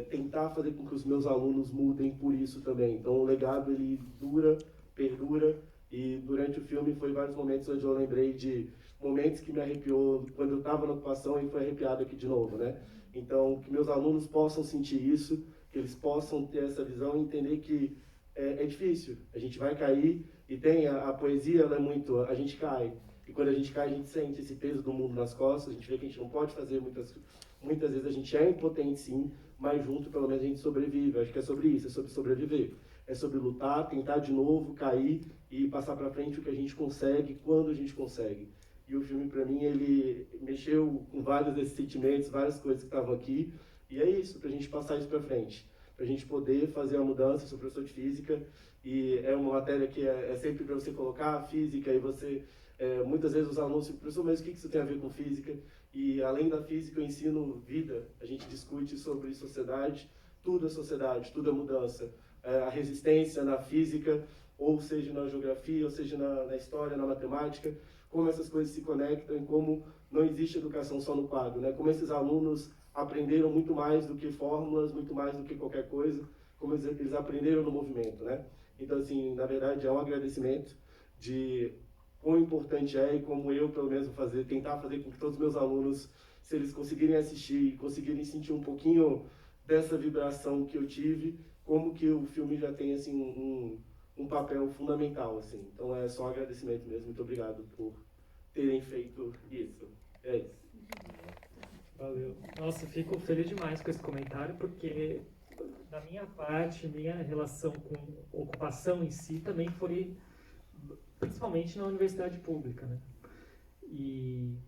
tentar fazer com que os meus alunos mudem por isso também. Então o legado ele dura, perdura, e durante o filme foi vários momentos onde eu lembrei de momentos que me arrepiou quando eu estava na ocupação e foi arrepiado aqui de novo, né? Então que meus alunos possam sentir isso, que eles possam ter essa visão e entender que é difícil, a gente vai cair, e tem a poesia, ela é muito, a gente cai, e quando a gente cai a gente sente esse peso do mundo nas costas, a gente vê que a gente não pode fazer muitas vezes a gente é impotente sim, mas junto pelo menos a gente sobrevive. Eu acho que é sobre isso, é sobre sobreviver, é sobre lutar, tentar de novo, cair e passar para frente o que a gente consegue, quando a gente consegue. E o filme para mim ele mexeu com vários desses sentimentos, várias coisas que estavam aqui, e é isso, para a gente passar isso para frente, para a gente poder fazer a mudança. Eu sou professor de física e é uma matéria que é sempre para você colocar a física, e você, muitas vezes os alunos ficam, professor, mas o que isso tem a ver com física? E além da física eu ensino vida, a gente discute sobre sociedade, tudo é mudança, a resistência na física, ou seja na geografia, ou seja na história, na matemática, como essas coisas se conectam e como não existe educação só no quadro, né? Como esses alunos aprenderam muito mais do que fórmulas, muito mais do que qualquer coisa, como eles aprenderam no movimento, né? Então, assim, na verdade, é um agradecimento de quão importante é e como eu, pelo menos, vou tentar fazer com que todos os meus alunos, se eles conseguirem assistir e conseguirem sentir um pouquinho dessa vibração que eu tive, como que o filme já tem, assim, um papel fundamental, assim. Então, é só um agradecimento mesmo. Muito obrigado por terem feito isso. É isso. Valeu. Nossa, fico feliz demais com esse comentário, porque da minha parte, minha relação com ocupação em si também foi principalmente na universidade pública, né? E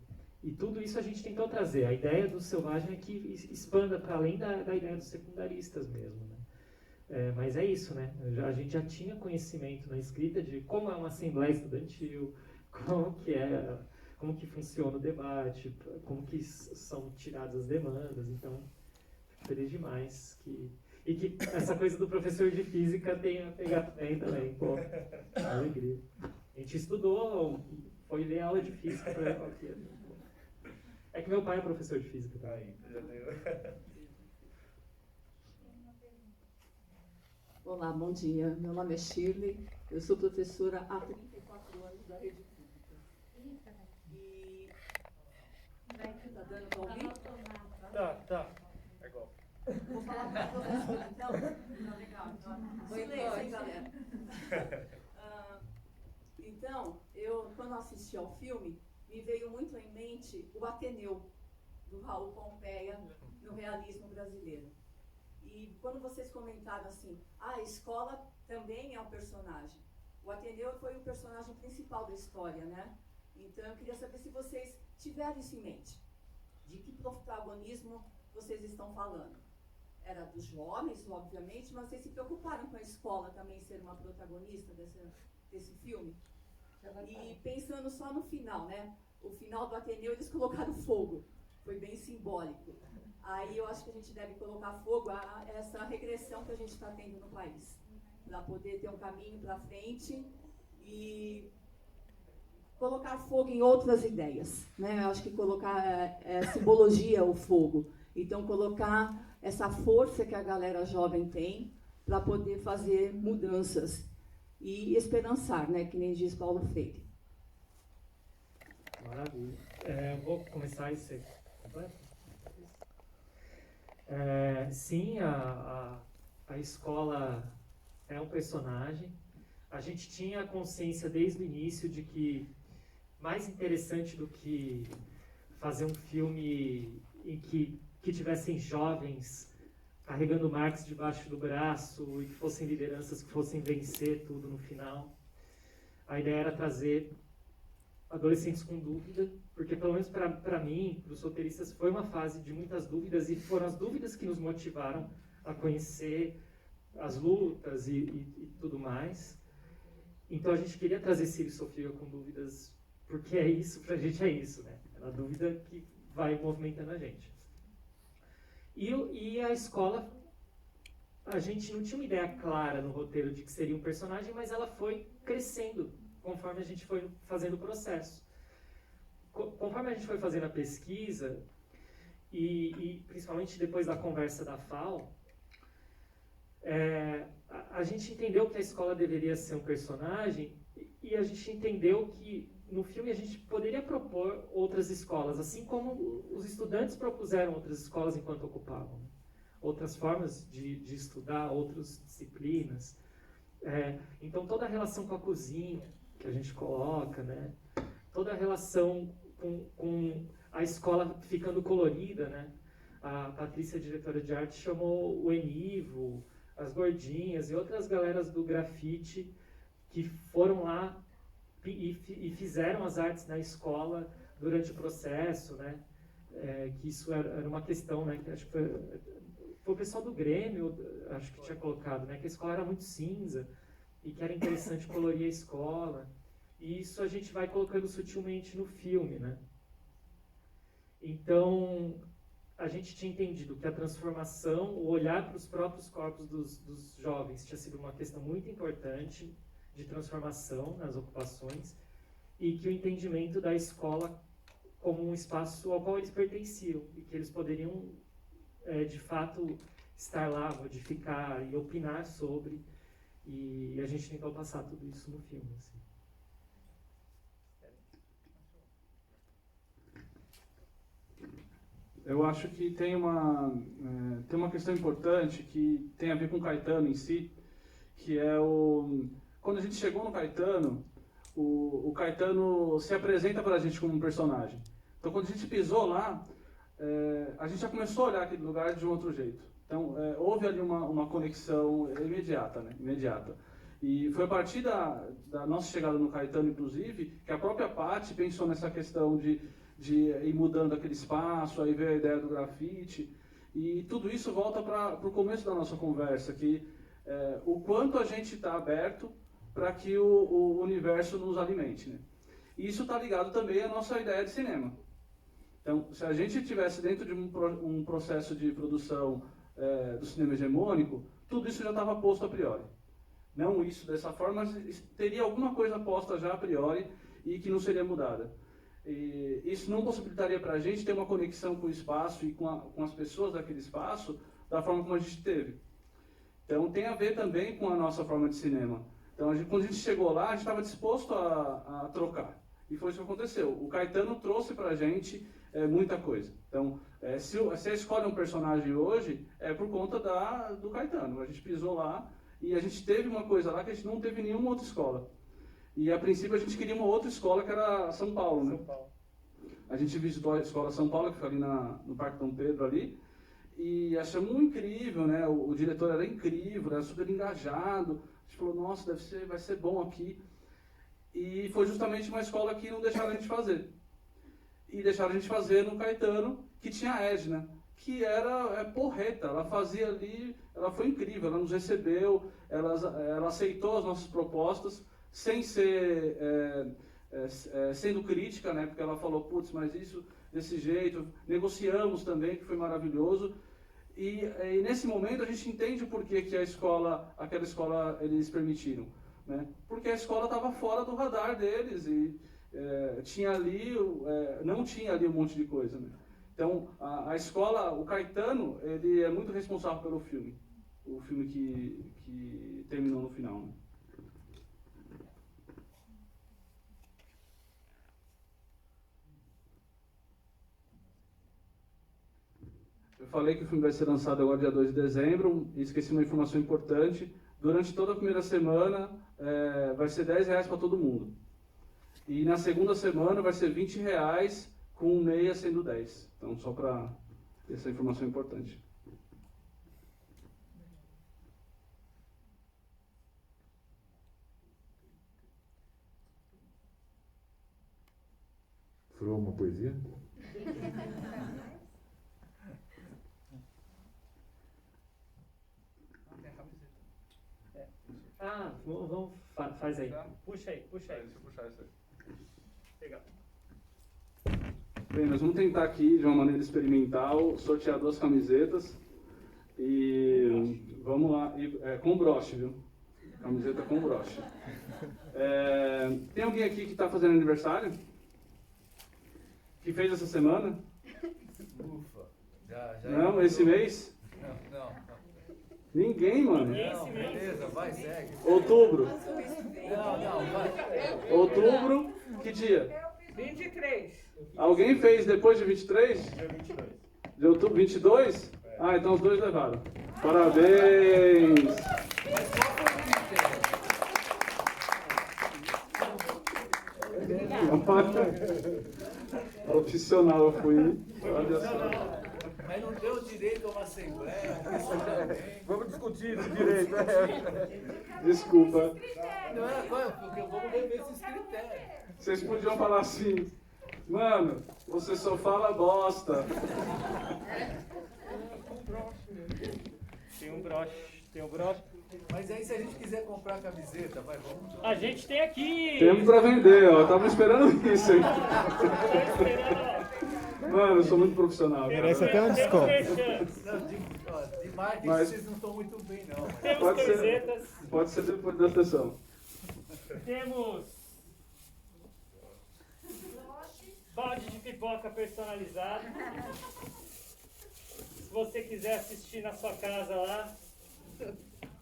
tudo isso a gente tentou trazer. A ideia do Selvagem é que expanda para além da ideia dos secundaristas mesmo, né? Mas é isso, né? A gente já tinha conhecimento na escrita de como é uma assembleia estudantil, como que funciona o debate, como que são tiradas as demandas. Então, fico feliz demais que essa coisa do professor de física tenha pegado bem também. Pô, alegria. A gente estudou, foi ler aula de física para É que meu pai é professor de física também. Olá, bom dia. Meu nome é Shirley, eu sou professora há 34 anos da rede pública. E... Tá dando para ouvir? Tá. É igual. Vou falar para a professora, então? Não, legal. Silêncio, hein, galera? Então, quando assisti ao filme, me veio muito em mente o Ateneu, do Raul Pompeia, no realismo brasileiro. E quando vocês comentaram assim, a escola também é um personagem. O Ateneu foi o personagem principal da história, né? Então eu queria saber se vocês tiveram isso em mente. De que protagonismo vocês estão falando? Era dos jovens, obviamente, mas vocês se preocuparam com a escola também ser uma protagonista desse filme? E pensando só no final, né? O final do Ateneu, eles colocaram fogo. Foi bem simbólico. Aí eu acho que a gente deve colocar fogo a essa regressão que a gente está tendo no país, para poder ter um caminho para frente e colocar fogo em outras ideias, né? Eu acho que colocar simbologia o fogo. Então, colocar essa força que a galera jovem tem para poder fazer mudanças e esperançar, né? Que nem diz Paulo Freire. Maravilha. Vou começar e ser completo? Sim, a escola é um personagem. A gente tinha a consciência desde o início de que mais interessante do que fazer um filme em que tivessem jovens carregando Marx debaixo do braço e que fossem lideranças que fossem vencer tudo no final. A ideia era trazer adolescentes com dúvida, porque pelo menos para mim, para os roteiristas, foi uma fase de muitas dúvidas e foram as dúvidas que nos motivaram a conhecer as lutas e tudo mais. Então a gente queria trazer Ciro e Sofia com dúvidas, porque é isso, pra gente é isso, né? É uma dúvida que vai movimentando a gente. E a escola, a gente não tinha uma ideia clara no roteiro de que seria um personagem, mas ela foi crescendo conforme a gente foi fazendo o processo. Conforme a gente foi fazendo a pesquisa, e principalmente depois da conversa da FAO, a gente entendeu que a escola deveria ser um personagem e a gente entendeu que no filme a gente poderia propor outras escolas, assim como os estudantes propuseram outras escolas enquanto ocupavam, né? Outras formas de estudar, outras disciplinas. Então toda a relação com a cozinha que a gente coloca, né? Toda a relação com a escola ficando colorida, né? A Patrícia, diretora de arte, chamou o Enivo, as Gordinhas e outras galeras do grafite que foram lá e fizeram as artes na escola durante o processo, né? Que isso era uma questão, né? Que acho que foi o pessoal do Grêmio, acho que tinha colocado, né? Que a escola era muito cinza e que era interessante colorir a escola. E isso a gente vai colocando sutilmente no filme, né? Então, a gente tinha entendido que a transformação, o olhar para os próprios corpos dos jovens tinha sido uma questão muito importante de transformação nas ocupações e que o entendimento da escola como um espaço ao qual eles pertenciam e que eles poderiam, de fato, estar lá, modificar e opinar sobre, e a gente tentou passar tudo isso no filme. Assim. Eu acho que tem uma questão importante que tem a ver com o Caetano em si, que é quando a gente chegou no Caetano, o Caetano se apresenta para a gente como um personagem. Então, quando a gente pisou lá, a gente já começou a olhar aquele lugar de um outro jeito. Então, houve ali uma conexão imediata, né? Imediata. E foi a partir da nossa chegada no Caetano, inclusive, que a própria Paty pensou nessa questão de ir mudando aquele espaço, aí veio a ideia do grafite. E tudo isso volta para o começo da nossa conversa, que o quanto a gente está aberto para que o universo nos alimente, né? E isso está ligado também à nossa ideia de cinema. Então, se a gente estivesse dentro de um processo de produção do cinema hegemônico, tudo isso já estava posto a priori. Não isso dessa forma, mas teria alguma coisa posta já a priori e que não seria mudada. E isso não possibilitaria para a gente ter uma conexão com o espaço e com as pessoas daquele espaço da forma como a gente teve. Então, tem a ver também com a nossa forma de cinema. Então, quando a gente chegou lá, a gente estava disposto a trocar. E foi isso que aconteceu. O Caetano trouxe para a gente muita coisa. Então, se a escola é um personagem hoje, é por conta do Caetano. A gente pisou lá e a gente teve uma coisa lá que a gente não teve em nenhuma outra escola. E, a princípio, a gente queria uma outra escola, que era São Paulo, né? A gente visitou a escola São Paulo, que fica ali no Parque Dom Pedro, ali. E achamos incrível, né? O diretor era incrível, era super engajado. A gente falou, nossa, vai ser bom aqui. E foi justamente uma escola que não deixaram a gente fazer. E deixaram a gente fazer no Caetano, que tinha a Edna, que era porreta. Ela fazia ali, ela foi incrível, ela nos recebeu, ela aceitou as nossas propostas, sem ser, sendo crítica, né? Porque ela falou, putz, mas isso desse jeito. Negociamos também, que foi maravilhoso. E nesse momento a gente entende o porquê que aquela escola eles permitiram, né? Porque a escola estava fora do radar deles e tinha ali, não tinha ali um monte de coisa, né? Então a escola, o Caetano, ele é muito responsável pelo filme, o filme que terminou no final, né? Eu falei que o filme vai ser lançado agora dia 2 de dezembro, e esqueci uma informação importante. Durante toda a primeira semana vai ser R$10 para todo mundo. E na segunda semana vai ser R$20, com meia sendo 10. Então, só para essa informação importante. Furou uma poesia? Vamos, faz aí. Puxa aí. Deixa eu puxar isso aí. Legal. Bem, nós vamos tentar aqui, de uma maneira experimental, sortear 2 camisetas. E vamos lá, com broche, viu? Camiseta com broche. Tem alguém aqui que está fazendo aniversário? Que fez essa semana? Ufa, já não, esse mês? Não. Ninguém, mano. Não, beleza, vai, segue. Outubro. Não, vai. Outubro, que dia? 23. Alguém fez depois de 23? Dia 22. De outubro, 22? Ah, então os 2 levaram. Parabéns! Profissional eu fui. Olha só. Mas não deu direito a uma assembleia. Vamos discutir esse direito. Desculpa. Não é agora, porque vamos rever esses critérios. Vocês podiam falar assim, mano, você só fala bosta. Tem um broche. Mas aí se a gente quiser comprar camiseta, vamos. A gente tem aqui. Temos pra vender, ó. Tava esperando isso, hein? Mano, eu sou muito profissional. Merece até um desconto. De marketing vocês não estão muito bem, não. Temos camisetas. Pode ser depois da sessão. Temos balde de pipoca personalizado. Se você quiser assistir na sua casa lá,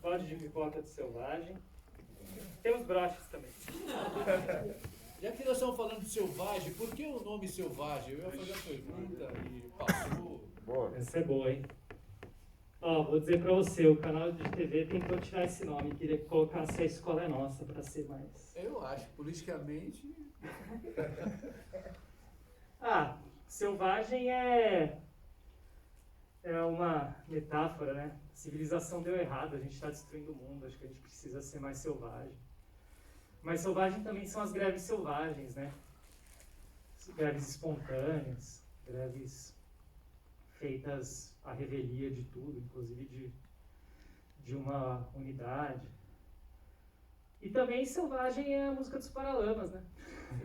balde de pipoca do Selvagem. Temos broches também. Já que nós estamos falando de selvagem, por que o nome selvagem? Eu ia fazer a pergunta e passou. Boa. Essa é boa, hein? Ó, vou dizer pra você, o canal de TV tentou tirar esse nome, queria colocar Se a Escola é Nossa, pra ser mais... Eu acho, politicamente... Selvagem é uma metáfora, né? A civilização deu errado, a gente está destruindo o mundo, acho que a gente precisa ser mais selvagem. Mas selvagem também são as greves selvagens, né? Greves espontâneas, greves feitas à revelia de tudo, inclusive de uma unidade. E também selvagem é a música dos Paralamas, né?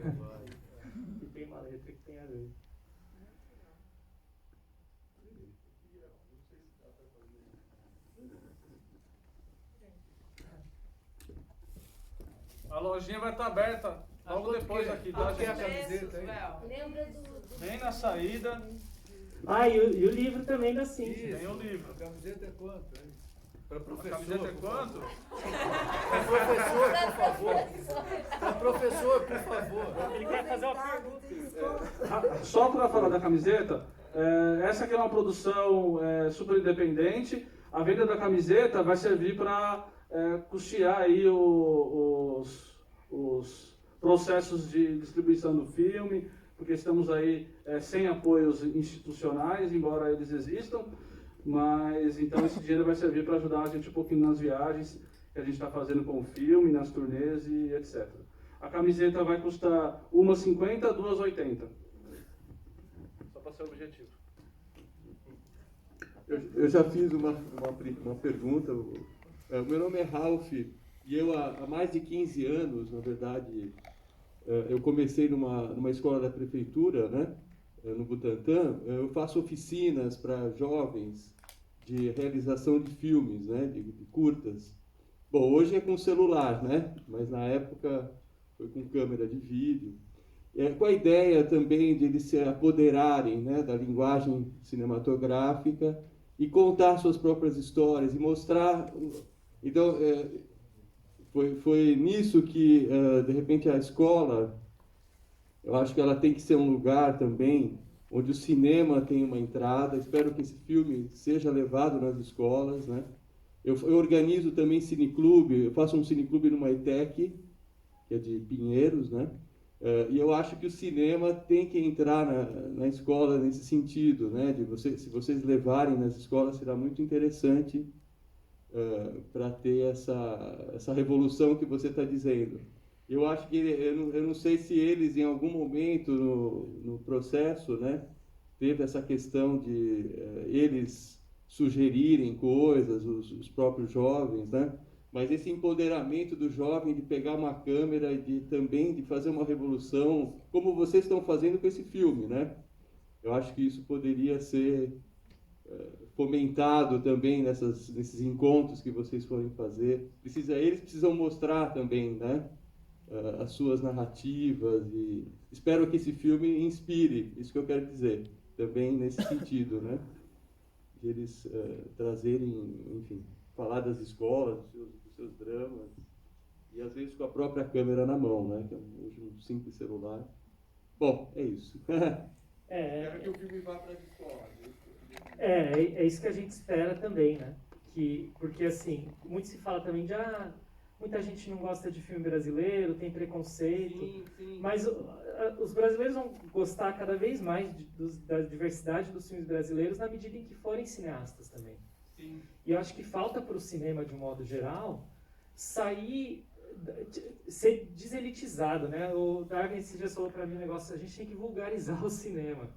Selvagem. E tem uma letra que tem a ver. A lojinha vai estar aberta logo depois aqui, tá, gente? A camiseta aí? Lembra do... Bem na saída. E o livro também da Cintia. Tem o livro. A camiseta é quanto? Hein? Para professor. A camiseta é quanto? Para professor, por favor. Para professor, por favor. Ele quer fazer uma pergunta. Só para falar da camiseta, essa aqui é uma produção super independente. A venda da camiseta vai servir para custear aí os processos de distribuição do filme, porque estamos aí sem apoios institucionais, embora eles existam, mas então esse dinheiro vai servir para ajudar a gente um pouquinho nas viagens que a gente está fazendo com o filme, nas turnês e etc. A camiseta vai custar uma R$50, duas R$80. Só para ser objetivo. Eu já fiz uma pergunta. Meu nome é Ralph e eu há mais de 15 anos, na verdade, eu comecei numa escola da prefeitura, né, no Butantã. Eu faço oficinas para jovens de realização de filmes, né, de curtas. Bom, hoje é com celular, né, mas na época foi com câmera de vídeo. Com a ideia também de eles se apoderarem, né, da linguagem cinematográfica e contar suas próprias histórias e mostrar... Então, foi nisso que, de repente, a escola, eu acho que ela tem que ser um lugar também onde o cinema tem uma entrada. Espero que esse filme seja levado nas escolas, né? Eu organizo também cineclube, eu faço um cineclube no Maitec, que é de Pinheiros, né? E eu acho que o cinema tem que entrar na escola nesse sentido, né? Se vocês levarem nas escolas, será muito interessante para ter essa revolução que você está dizendo. Eu acho que, eu não sei se eles, em algum momento no processo, né, teve essa questão de eles sugerirem coisas, os próprios jovens, né? Mas esse empoderamento do jovem de pegar uma câmera e também de fazer uma revolução, como vocês estão fazendo com esse filme, né? Eu acho que isso poderia ser fomentado também nesses encontros que vocês forem fazer. Eles precisam mostrar também, né, as suas narrativas, e espero que esse filme inspire, isso que eu quero dizer, também nesse sentido, né? De eles trazerem, enfim, falar das escolas, dos seus dramas, e às vezes com a própria câmera na mão, né? Que é hoje um simples celular. Bom, é isso. Quero que o filme vá para as escolas. É isso que a gente espera também, né? Porque, assim, muito se fala também de muita gente não gosta de filme brasileiro, tem preconceito, sim. Mas os brasileiros vão gostar cada vez mais da diversidade dos filmes brasileiros na medida em que forem cineastas também. Sim. E eu acho que falta para o cinema, de um modo geral, ser deselitizado, né? O Darwin esse dia falou para mim um negócio, a gente tem que vulgarizar o cinema.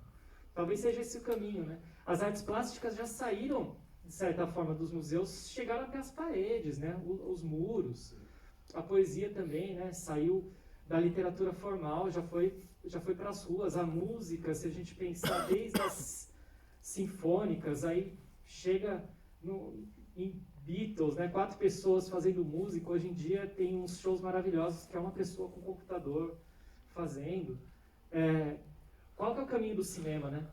Talvez seja esse o caminho, né? As artes plásticas já saíram, de certa forma, dos museus, chegaram até as paredes, né? Os muros. A poesia também, né? Saiu da literatura formal, já foi para as ruas. A música, se a gente pensar desde as sinfônicas, aí chega em Beatles, né? 4 pessoas fazendo música. Hoje em dia tem uns shows maravilhosos que é uma pessoa com computador fazendo. Qual que é o caminho do cinema, né?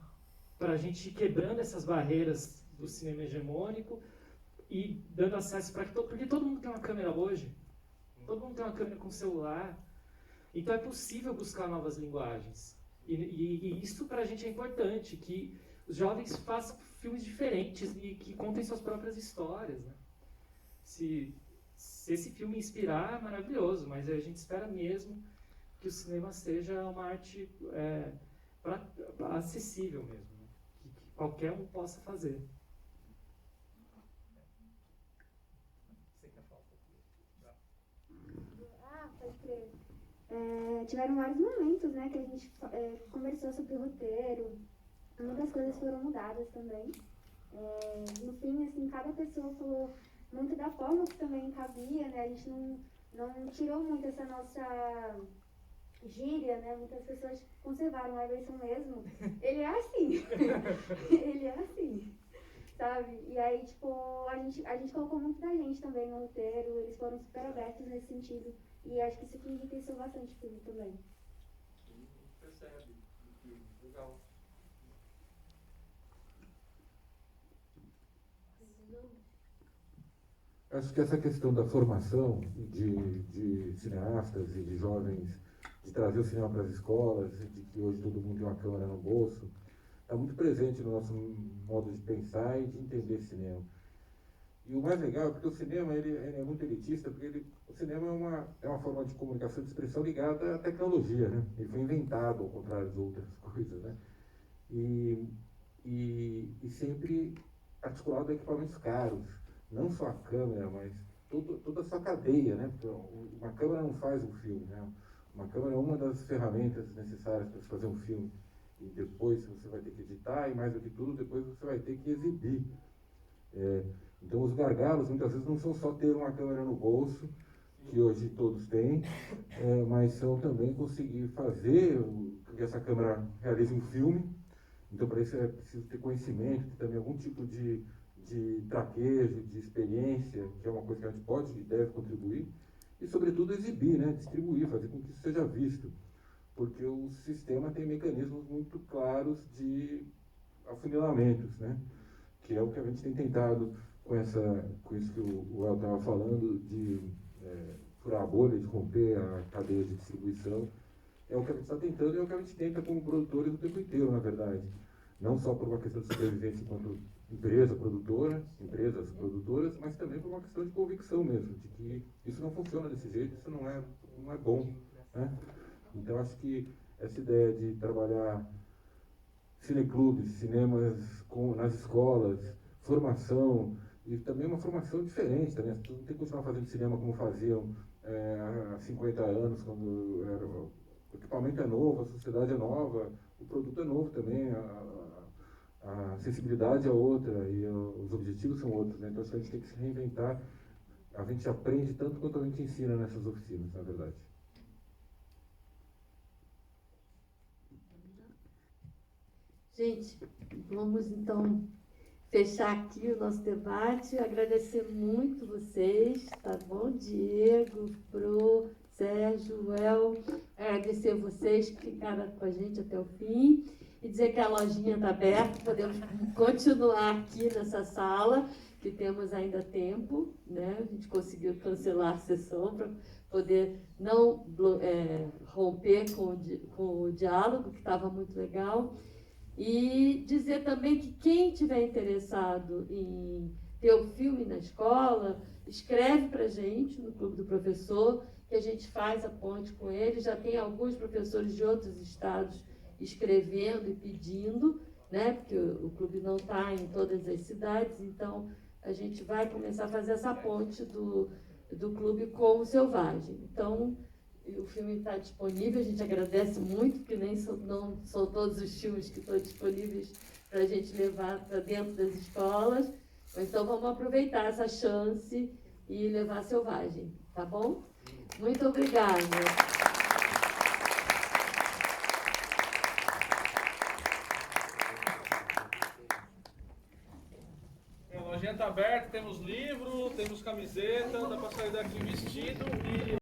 Para a gente ir quebrando essas barreiras do cinema hegemônico e dando acesso para porque todo mundo tem uma câmera hoje, todo mundo tem uma câmera com celular, então é possível buscar novas linguagens. E isso para a gente é importante, que os jovens façam filmes diferentes e que contem suas próprias histórias, né? Se esse filme inspirar, é maravilhoso, mas a gente espera mesmo que o cinema seja uma arte acessível mesmo, né? Que qualquer um possa fazer. Pode crer. Tiveram vários momentos, né, que a gente conversou sobre o roteiro. Muitas coisas foram mudadas também. No fim, assim, cada pessoa falou muito da forma que também cabia, né? A gente não tirou muito essa nossa gíria, né? Muitas pessoas conservaram o Everson mesmo. Ele é assim. Ele é assim. Sabe? E aí, tipo, a gente colocou muito da gente também no roteiro. Eles foram super abertos nesse sentido. E acho que isso aqui enriqueceu bastante o filme também. Percebe o filme. Legal. Acho que essa questão da formação de cineastas e de jovens, de trazer o cinema para as escolas, de que hoje todo mundo tem uma câmera no bolso, está muito presente no nosso modo de pensar e de entender cinema. E o mais legal é porque o cinema ele é muito elitista, porque o cinema é uma forma de comunicação, de expressão ligada à tecnologia, né? Ele foi inventado, ao contrário de outras coisas, né? E sempre articulado a equipamentos caros. Não só a câmera, mas toda a sua cadeia, né? Porque uma câmera não faz um filme, né? Uma câmera é uma das ferramentas necessárias para se fazer um filme. E depois você vai ter que editar, e mais do que tudo, depois você vai ter que exibir. Então os gargalos, muitas vezes, não são só ter uma câmera no bolso, que hoje todos têm, mas são também conseguir fazer que essa câmera realize um filme. Então, para isso é preciso ter conhecimento, ter também algum tipo de traquejo, de experiência, que é uma coisa que a gente pode e deve contribuir, e, sobretudo, exibir, né? Distribuir, fazer com que isso seja visto. Porque o sistema tem mecanismos muito claros de afunilamentos, né? Que é o que a gente tem tentado com isso que o El estava falando, de furar a bolha, de romper a cadeia de distribuição. É o que a gente está tentando e é o que a gente tenta como produtores o tempo inteiro, na verdade. Não só por uma questão de sobrevivência enquanto empresas produtoras, mas também por uma questão de convicção mesmo, de que isso não funciona desse jeito, isso não é bom, né? Então acho que essa ideia de trabalhar cineclubes, cinemas nas escolas, formação, e também uma formação diferente, né? Não tem que continuar fazendo cinema como faziam há 50 anos, quando o equipamento é novo, a sociedade é nova, o produto é novo também, a sensibilidade é outra e os objetivos são outros, né? Então a gente tem que se reinventar. A gente aprende tanto quanto a gente ensina nessas oficinas, na verdade. Gente, vamos então fechar aqui o nosso debate. Agradecer muito vocês, tá bom? Diego, Pro, Sérgio, El. Agradecer vocês que ficaram com a gente até o fim. E dizer que a lojinha está aberta, podemos continuar aqui nessa sala, que temos ainda tempo, né? A gente conseguiu cancelar a sessão para poder não romper com o diálogo, que estava muito legal. E dizer também que quem tiver interessado em ter o filme na escola, escreve para a gente no Clube do Professor, que a gente faz a ponte com ele. Já tem alguns professores de outros estados escrevendo e pedindo, né? Porque o clube não está em todas as cidades, então a gente vai começar a fazer essa ponte do clube com o Selvagem. Então, o filme está disponível, a gente agradece muito, porque não são todos os filmes que estão disponíveis para a gente levar para dentro das escolas. Então, vamos aproveitar essa chance e levar Selvagem, tá bom? Muito obrigada. É, lojinha está aberta, temos livro, temos camiseta, dá para sair daqui vestido e